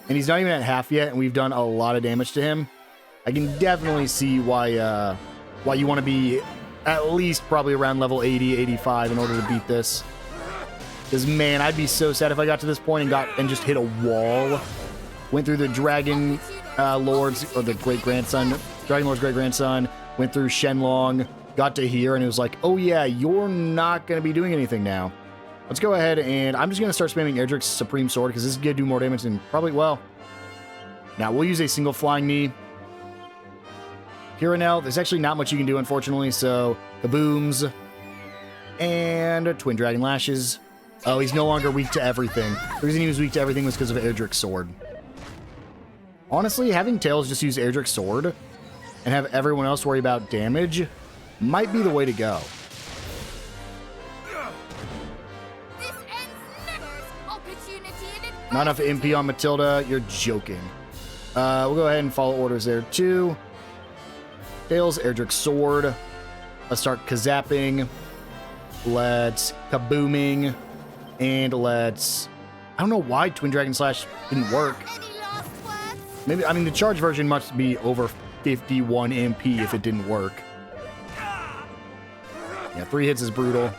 And he's not even at half yet, and we've done a lot of damage to him. I can definitely see why you want to be at least probably around level 80, 85 in order to beat this. Because, man, I'd be so sad if I got to this point and just hit a wall. Went through the Dragon Lord's, or the great-grandson, Dragon Lord's great-grandson, went through Shenlong, got to here, and it was like, oh yeah, you're not going to be doing anything now. Let's go ahead, and I'm just going to start spamming Erdrick's Supreme Sword, because this is going to do more damage than probably, well... Now, we'll use a single Flying Knee. Hiranel, there's actually not much you can do, unfortunately, so... Kabooms. And Twin Dragon Lashes. Oh, he's no longer weak to everything. The reason he was weak to everything was because of Erdrick's Sword. Honestly, having Tails just use Erdrick's Sword and have everyone else worry about damage might be the way to go. Not enough MP on Matilda. You're joking. We'll go ahead and follow orders there, too. Tails, Erdrick's Sword. Let's start Kazapping. Let's Kabooming. And let's... I don't know why Twin Dragon Slash didn't work. Maybe, I mean, the charge version must be over 51 MP if it didn't work. Yeah, 3 hits is brutal.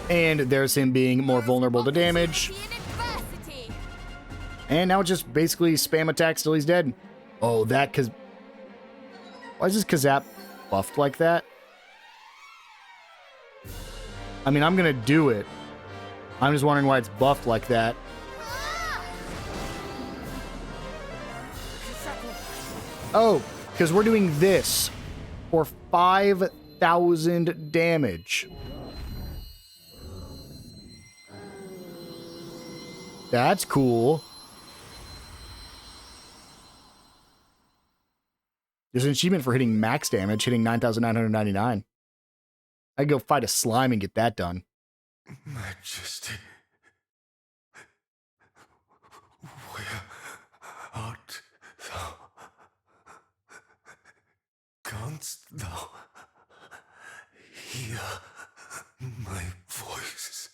And there's him being more vulnerable to damage. And now it's just basically spam attacks till he's dead. Oh, that cause... Why is this Kazap buffed like that? I mean, I'm gonna do it. I'm just wondering why it's buffed like that. Oh, because we're doing this for 5,000 damage. That's cool. There's an achievement for hitting max damage, hitting 9,999. I'd go fight a slime and get that done. Majesty, where art thou? Canst thou hear my voice?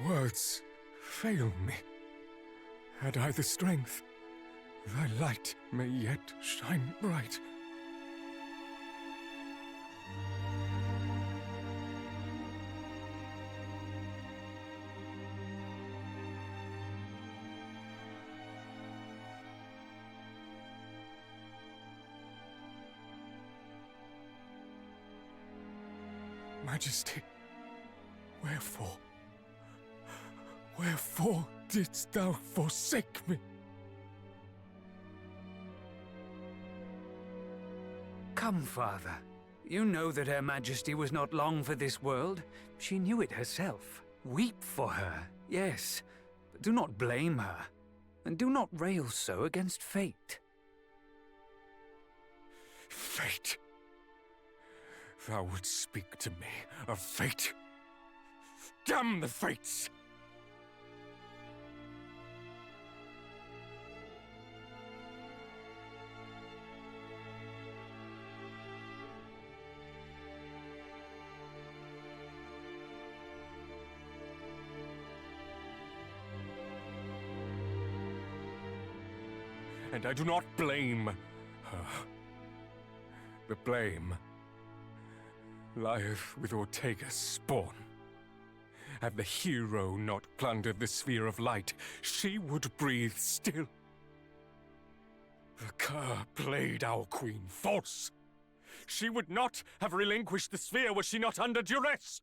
Words fail me. Had I the strength, thy light may yet shine bright. Majesty, wherefore? Wherefore didst thou forsake me? Come, Father. You know that Her Majesty was not long for this world. She knew it herself. Weep for her, yes, but do not blame her, and do not rail so against fate. Fate? Thou wouldst speak to me of fate? Damn the fates! And I do not blame her. The blame lieth with Ortega's spawn. Had the hero not plundered the sphere of light, she would breathe still. The cur played our queen false. She would not have relinquished the sphere were she not under duress.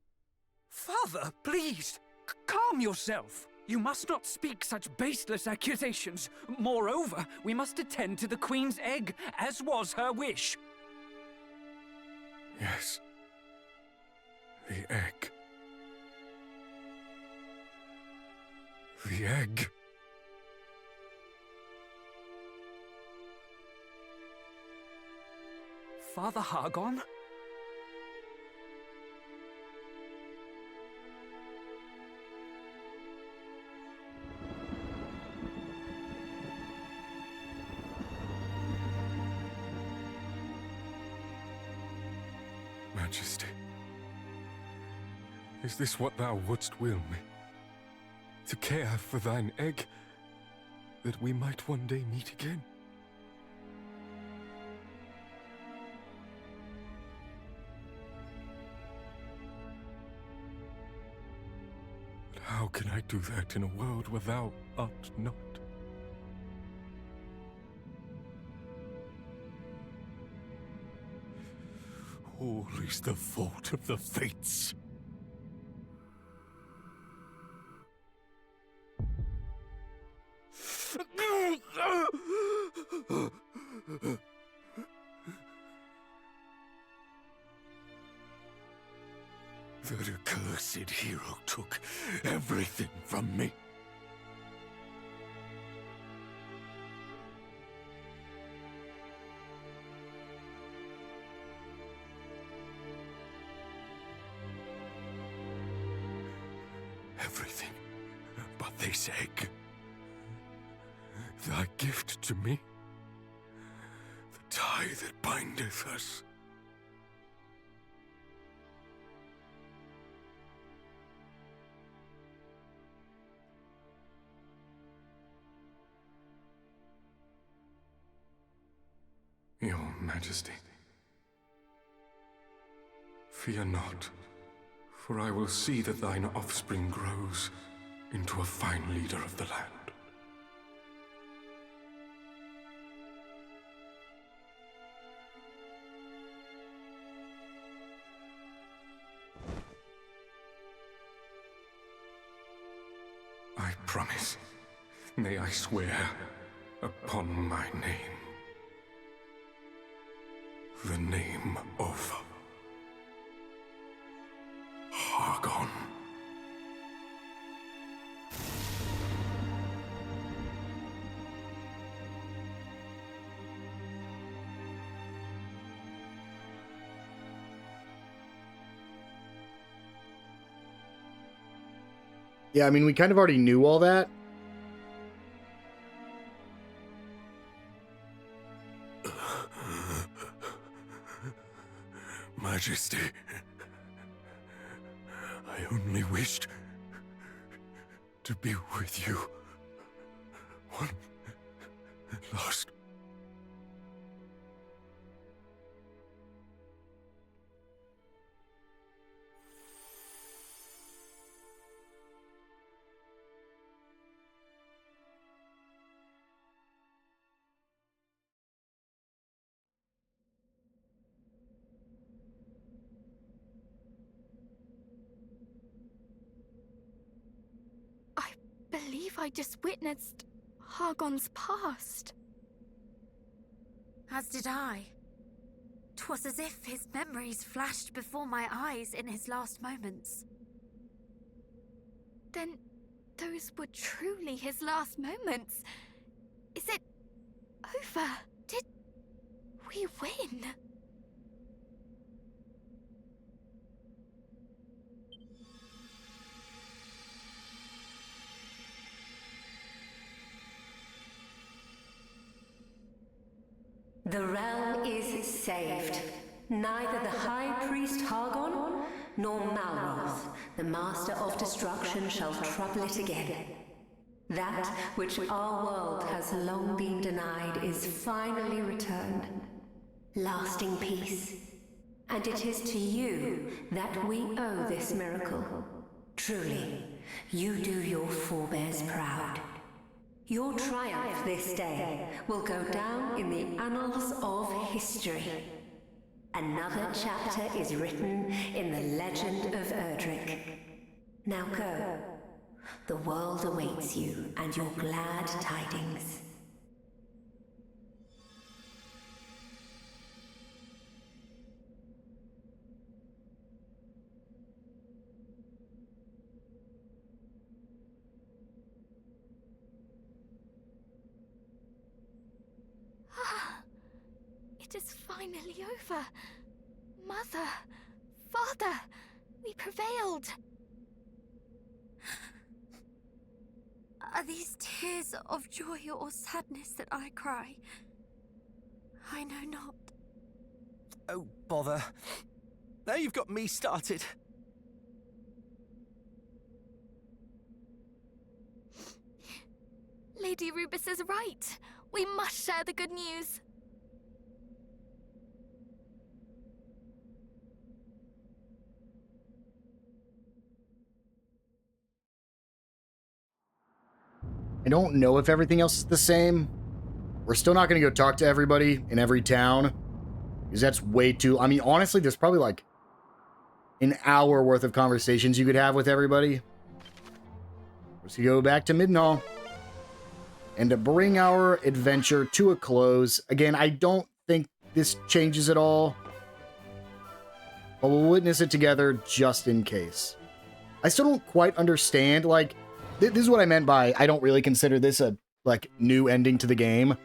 Father, please, calm yourself. You must not speak such baseless accusations. Moreover, we must attend to the Queen's egg, as was her wish. Yes. The egg. The egg. Father Hargon? Majesty, is this what thou wouldst will me? To care for thine egg, that we might one day meet again? But how can I do that in a world where thou art not? All is the fault of the fates. That accursed hero took everything from me. Everything but this egg. Thy gift to me. The tie that bindeth us. Your Majesty, fear not, for I will see that thine offspring grows into a fine leader of the land. I promise, may I swear upon my name. The name of Hargon. Yeah, I mean, we kind of already knew all that. Majesty, I only wished to be with you one last. I believe I just witnessed Hargon's past. As did I. 'Twas as if his memories flashed before my eyes in his last moments. Then those were truly his last moments. Is it over? Did we win? The realm is saved. Neither the High Priest Hargon, nor Malroth, the Master of Destruction, shall trouble it again. That which our world has long been denied is finally returned. Lasting peace. And it is to you that we owe this miracle. Truly, you do your forebears proud. Your triumph this day will go down in the annals of history. Another chapter is written in the legend of Erdrick. Now go. The world awaits you and your glad tidings. It is finally over. Mother, Father, we prevailed. Are these tears of joy or sadness that I cry? I know not. Oh, bother. Now you've got me started. Lady Rubus is right. We must share the good news. I don't know if everything else is the same. We're still not going to go talk to everybody in every town, because that's way too... I mean, honestly, there's probably like an hour worth of conversations you could have with everybody. Let's go back to Middenhall. And to bring our adventure to a close, again, I don't think this changes at all, but we'll witness it together just in case. I still don't quite understand, like, this is what I meant by I don't really consider this a, like, new ending to the game,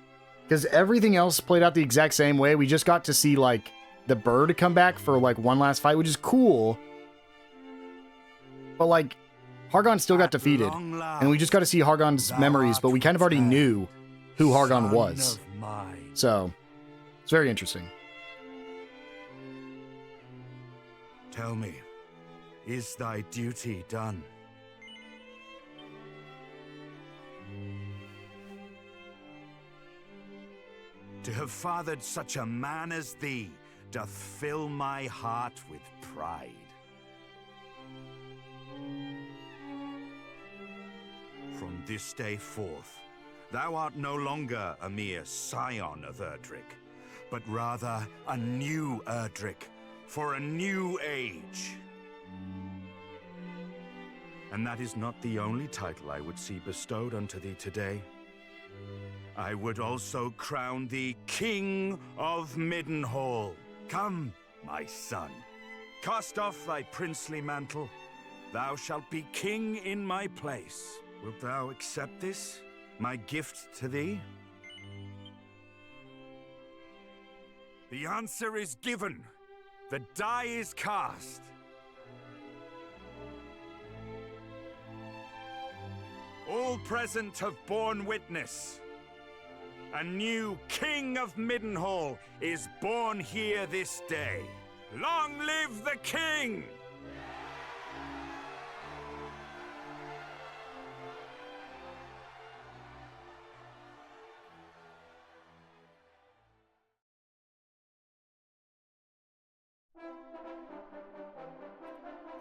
because everything else played out the exact same way. We just got to see, like, the bird come back for, like, one last fight, which is cool, but, like, Hargon still got defeated, and we just got to see Hargon's memories, but we kind of already knew who Hargon was. So, it's very interesting. Tell me, is thy duty done? To have fathered such a man as thee doth fill my heart with pride. From this day forth, thou art no longer a mere scion of Erdrick, but rather a new Erdrick for a new age. And that is not the only title I would see bestowed unto thee today. I would also crown thee King of Middenhall. Come, my son, cast off thy princely mantle. Thou shalt be king in my place. Wilt thou accept this, my gift to thee? The answer is given. The die is cast. All present have borne witness. A new King of Middenhall is born here this day. Long live the King!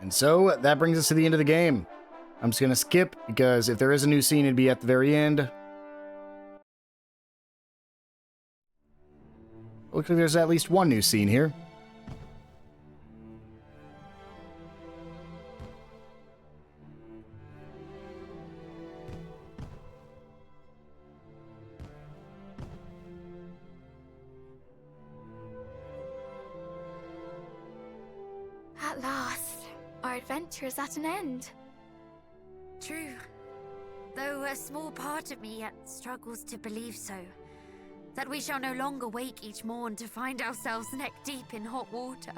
And so, that brings us to the end of the game. I'm just going to skip, because if there is a new scene, it'd be at the very end. Looks like there's at least one new scene here. At last, our adventure is at an end. True. Though a small part of me yet struggles to believe so. That we shall no longer wake each morn to find ourselves neck-deep in hot water.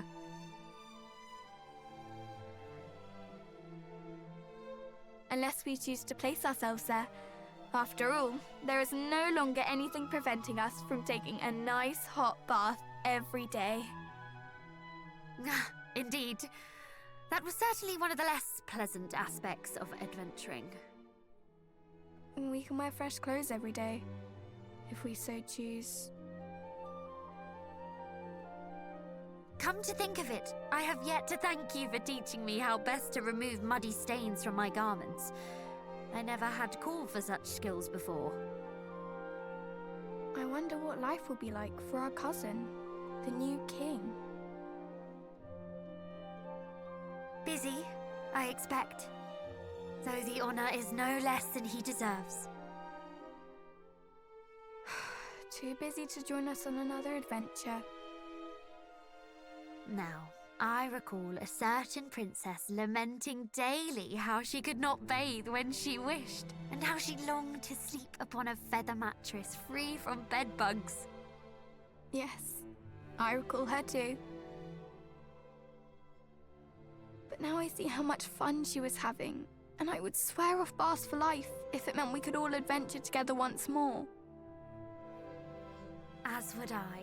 Unless we choose to place ourselves there. After all, there is no longer anything preventing us from taking a nice hot bath every day. Indeed. That was certainly one of the less pleasant aspects of adventuring. We can wear fresh clothes every day, if we so choose. Come to think of it, I have yet to thank you for teaching me how best to remove muddy stains from my garments. I never had call for such skills before. I wonder what life will be like for our cousin, the new king. Busy, I expect. Though the honor is no less than he deserves. Too busy to join us on another adventure. Now, I recall a certain princess lamenting daily how she could not bathe when she wished, and how she longed to sleep upon a feather mattress free from bedbugs. Yes, I recall her too. But now I see how much fun she was having, and I would swear off Bast for life if it meant we could all adventure together once more. As would I.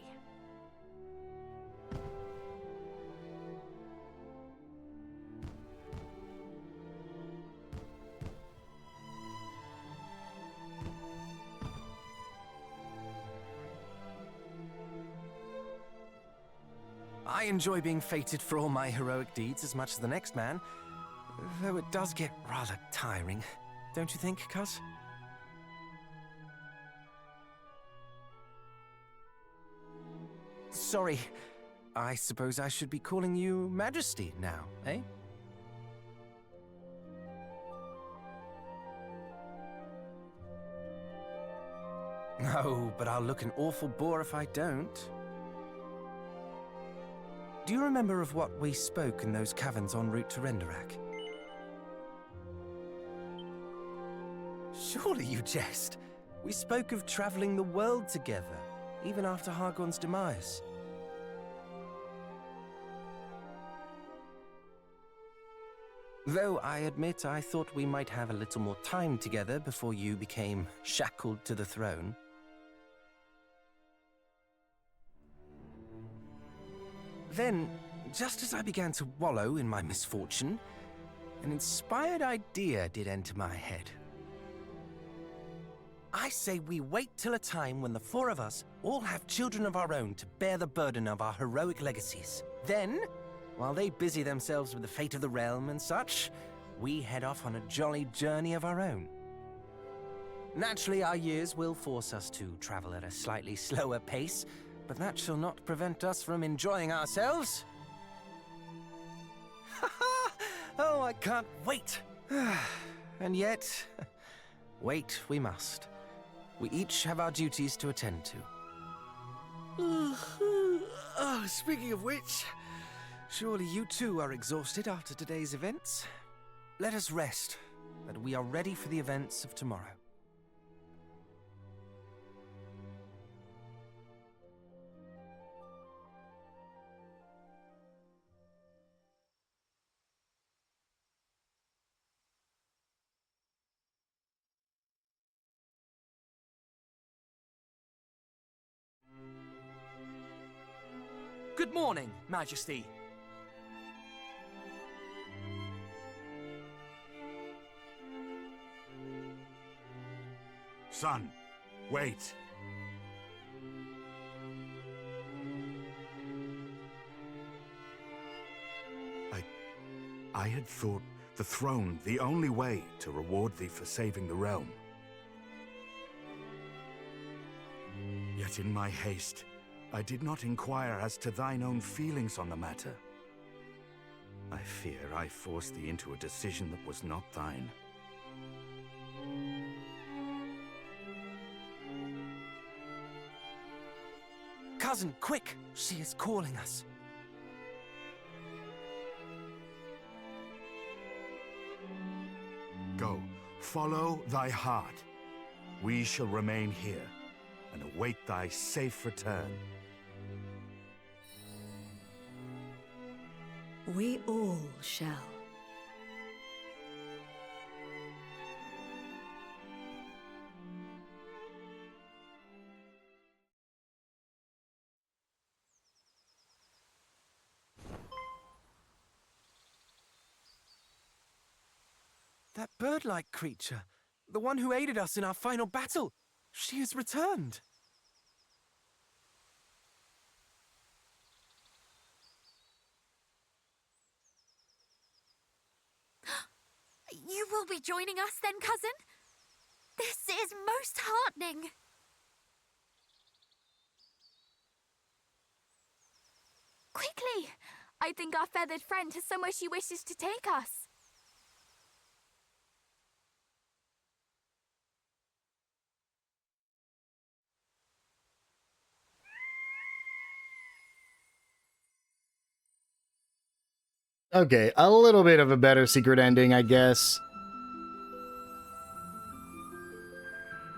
I enjoy being fated for all my heroic deeds as much as the next man, though it does get rather tiring, don't you think, cuz? Sorry, I suppose I should be calling you Majesty now, eh? No, but I'll look an awful bore if I don't. Do you remember of what we spoke in those caverns en route to Renderak? Surely you jest. We spoke of traveling the world together, even after Hargon's demise. Though I admit I thought we might have a little more time together before you became shackled to the throne. Then, just as I began to wallow in my misfortune, an inspired idea did enter my head. I say we wait till a time when the four of us all have children of our own to bear the burden of our heroic legacies. Then, while they busy themselves with the fate of the realm and such, we head off on a jolly journey of our own. Naturally, our years will force us to travel at a slightly slower pace, but that shall not prevent us from enjoying ourselves. Oh, I can't wait. And yet, wait we must. We each have our duties to attend to. Oh, speaking of which, surely you too are exhausted after today's events. Let us rest, that we are ready for the events of tomorrow. Good morning, Majesty. Son, wait. I had thought the throne the only way to reward thee for saving the realm. Yet in my haste, I did not inquire as to thine own feelings on the matter. I fear I forced thee into a decision that was not thine. Cousin, quick! She is calling us. Go, follow thy heart. We shall remain here and await thy safe return. We all shall. That bird-like creature, the one who aided us in our final battle, she has returned. You will be joining us then, cousin? This is most heartening. Quickly! I think our feathered friend has somewhere she wishes to take us. Okay, a little bit of a better secret ending, I guess.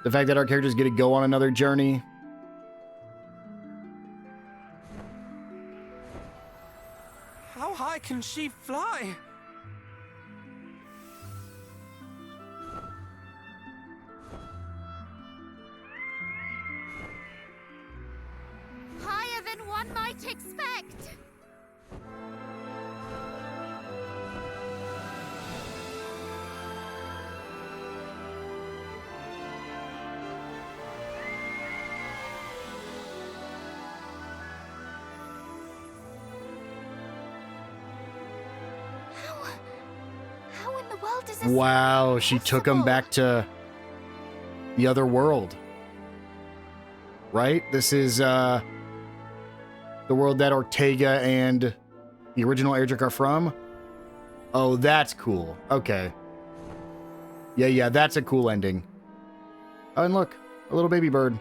The fact that our characters get to go on another journey. high can she fly? Higher than one might expect. How in the world is this? Wow, she took him back to the other world. Right? This is the world that Ortega and the original Erdrick are from. Oh, that's cool. Okay. Yeah, that's a cool ending. Oh, and look, a little baby bird.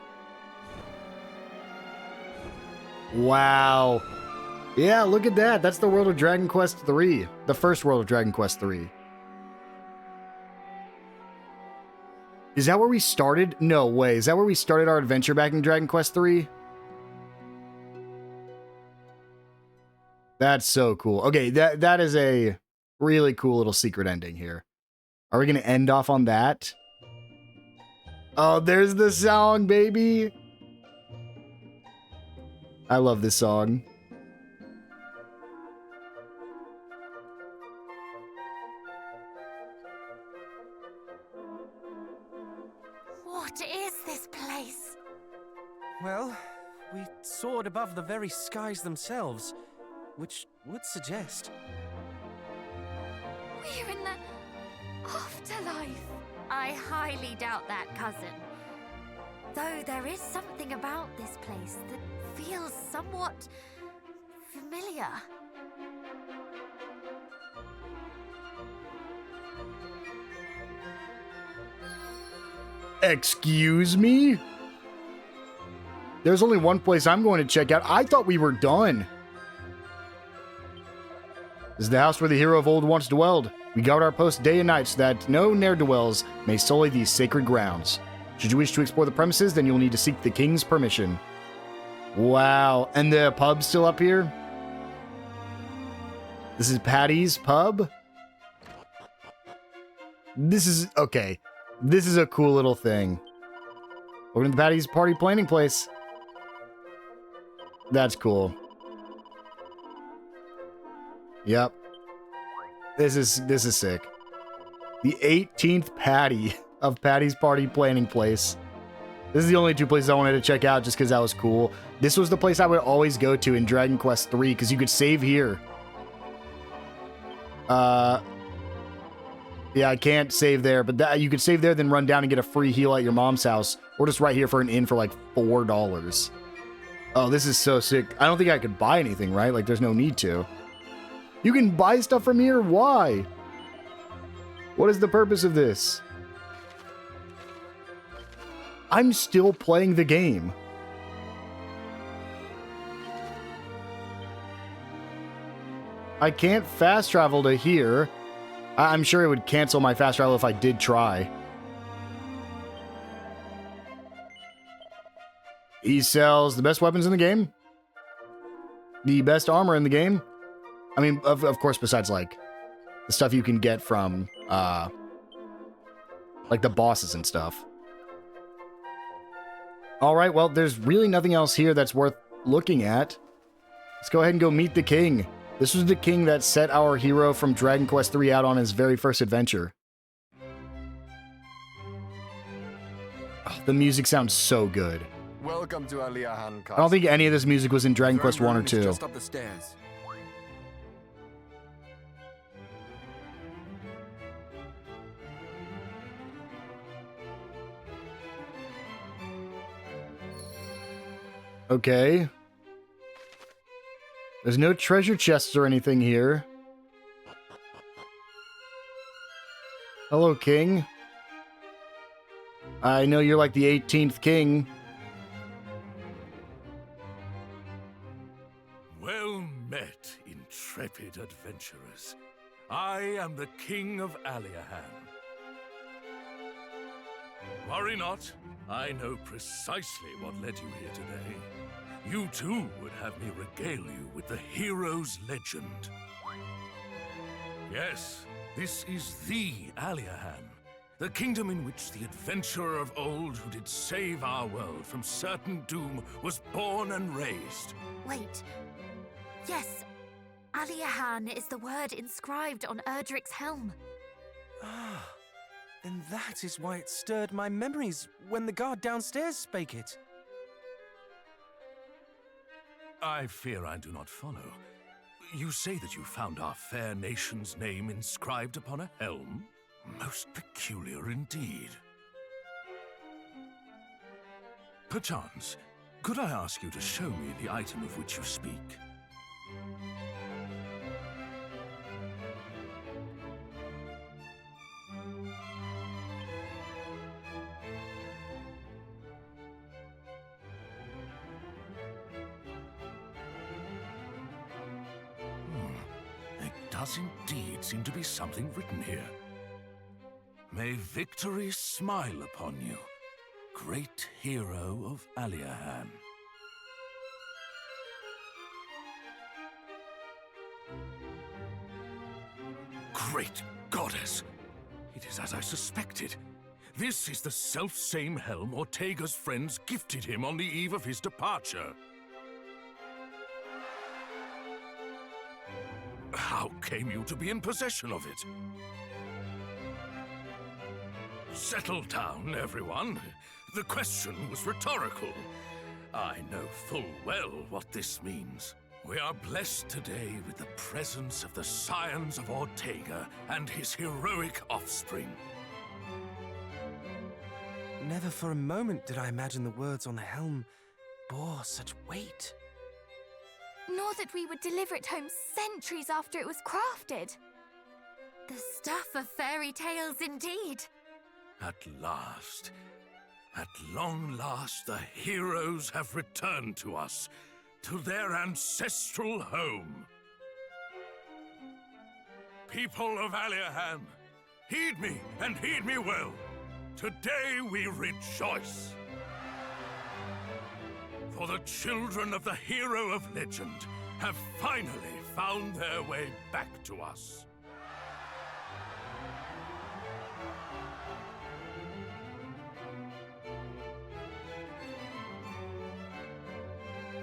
Wow. Yeah, look at that. That's the world of Dragon Quest III. The first world of Dragon Quest III. Is that where we started? No way. Is that where we started our adventure back in Dragon Quest III? That's so cool. Okay, that is a really cool little secret ending here. Are we going to end off on that? Oh, there's the song, baby. I love this song. What is this place? Well, we soared above the very skies themselves, which would suggest... We're in the afterlife. I highly doubt that, cousin. Though there is something about this place that feels somewhat familiar. Excuse me? There's only one place I'm going to check out. I thought we were done. This is the house where the hero of old once dwelled. We guard our post day and night so that no ne'er-do-wells may sully these sacred grounds. Should you wish to explore the premises, then you'll need to seek the king's permission. Wow. And the pub's still up here? This is Patty's pub? This is... okay. This is a cool little thing. Welcome to Patty's party planning place. That's cool. Yep. This is sick. The 18th Patty of Patty's party planning place. This is the only two places I wanted to check out just because that was cool. This was the place I would always go to in Dragon Quest III because you could save here. Yeah, I can't save there, but you could save there, then run down and get a free heal at your mom's house, or just right here for an inn for like $4. Oh, this is so sick. I don't think I could buy anything, right? Like, there's no need to. You can buy stuff from here? Why? What is the purpose of this? I'm still playing the game. I can't fast travel to here. I'm sure it would cancel my fast travel if I did try. He sells the best weapons in the game. The best armor in the game. I mean, of course, besides, like, the stuff you can get from, like, the bosses and stuff. Alright, well, there's really nothing else here that's worth looking at. Let's go ahead and go meet the king. This was the king that set our hero from Dragon Quest III out on his very first adventure. Oh, the music sounds so good. Welcome to Aliahan Castle. I don't think any of this music was in Dragon Quest 1 or 2. Just up the stairs. Okay. There's no treasure chests or anything here. Hello, king. I know you're like the 18th king. Well met, intrepid adventurers. I am the King of Aliahan. Worry not, I know precisely what led you here today. You too would have me regale you with the hero's legend. Yes, this is the Aliahan, the kingdom in which the adventurer of old who did save our world from certain doom was born and raised. Wait. Yes, Aliahan is the word inscribed on Erdrick's helm. Ah, then that is why it stirred my memories when the guard downstairs spake it. I fear I do not follow. You say that you found our fair nation's name inscribed upon a helm? Most peculiar indeed. Perchance, could I ask you to show me the item of which you speak? There does indeed seem to be something written here. May victory smile upon you, great hero of Aliahan. Great goddess! It is as I suspected. This is the self-same helm Ortega's friends gifted him on the eve of his departure. How came you to be in possession of it? Settle down, everyone. The question was rhetorical. I know full well what this means. We are blessed today with the presence of the scions of Ortega and his heroic offspring. Never for a moment did I imagine the words on the helm bore such weight. Nor that we would deliver it home centuries after it was crafted. The stuff of fairy tales indeed. At long last, the heroes have returned to us, to their ancestral home. People of Aliahan, heed me and heed me well. Today we rejoice. For the children of the hero of legend have finally found their way back to us.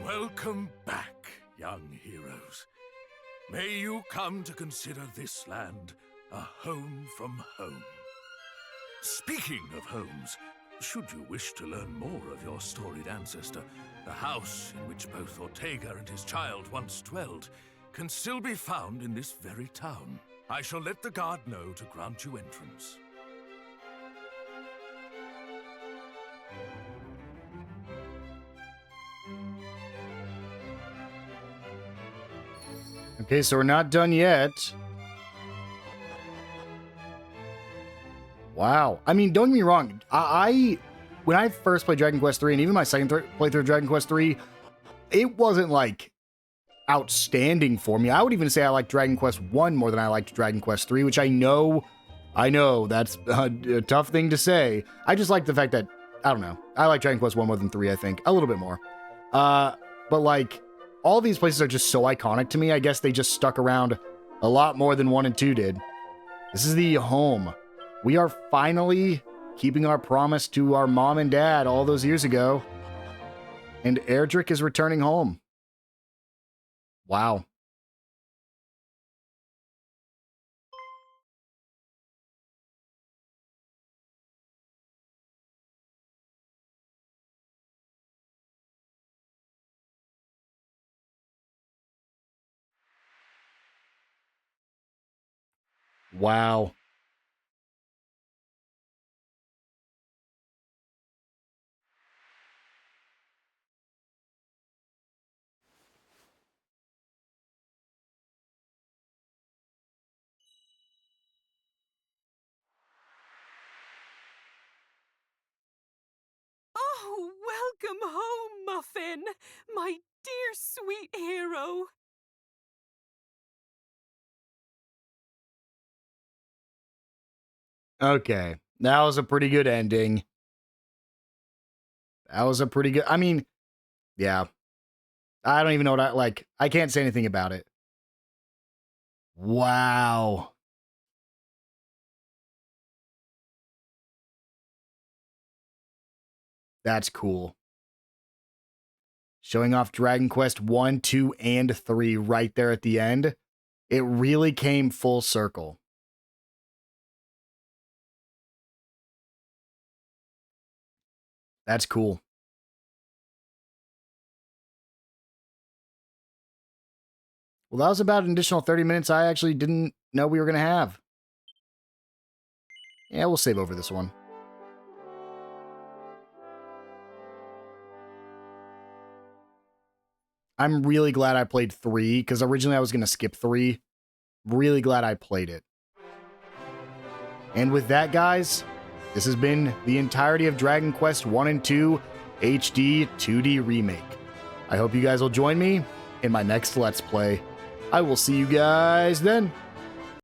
Welcome back, young heroes. May you come to consider this land a home from home. Speaking of homes, should you wish to learn more of your storied ancestor, the house in which both Ortega and his child once dwelled can still be found in this very town. I shall let the guard know to grant you entrance. Okay, so we're not done yet. Wow. I mean, don't get me wrong. When I first played Dragon Quest 3, and even my second playthrough of Dragon Quest 3, it wasn't, like, outstanding for me. I would even say I liked Dragon Quest 1 more than I liked Dragon Quest 3, which I know that's a tough thing to say. I just like the fact that, I don't know, I like Dragon Quest 1 more than 3, I think. A little bit more. But, like, all these places are just so iconic to me. I guess they just stuck around a lot more than 1 and 2 did. This is the home. We are finally keeping our promise to our mom and dad all those years ago. And Erdrick is returning home. Wow. Wow. Oh, welcome home, Muffin! My dear sweet hero! Okay. That was a pretty good ending. That was a pretty good... I mean, yeah. I don't even know what I can't say anything about it. Wow. That's cool. Showing off Dragon Quest 1, 2, and 3 right there at the end. It really came full circle. That's cool. Well, that was about an additional 30 minutes I actually didn't know we were going to have. Yeah, we'll save over this one. I'm really glad I played 3, because originally I was going to skip 3. Really glad I played it. And with that, guys, this has been the entirety of Dragon Quest 1 and 2 HD 2D Remake. I hope you guys will join me in my next Let's Play. I will see you guys then.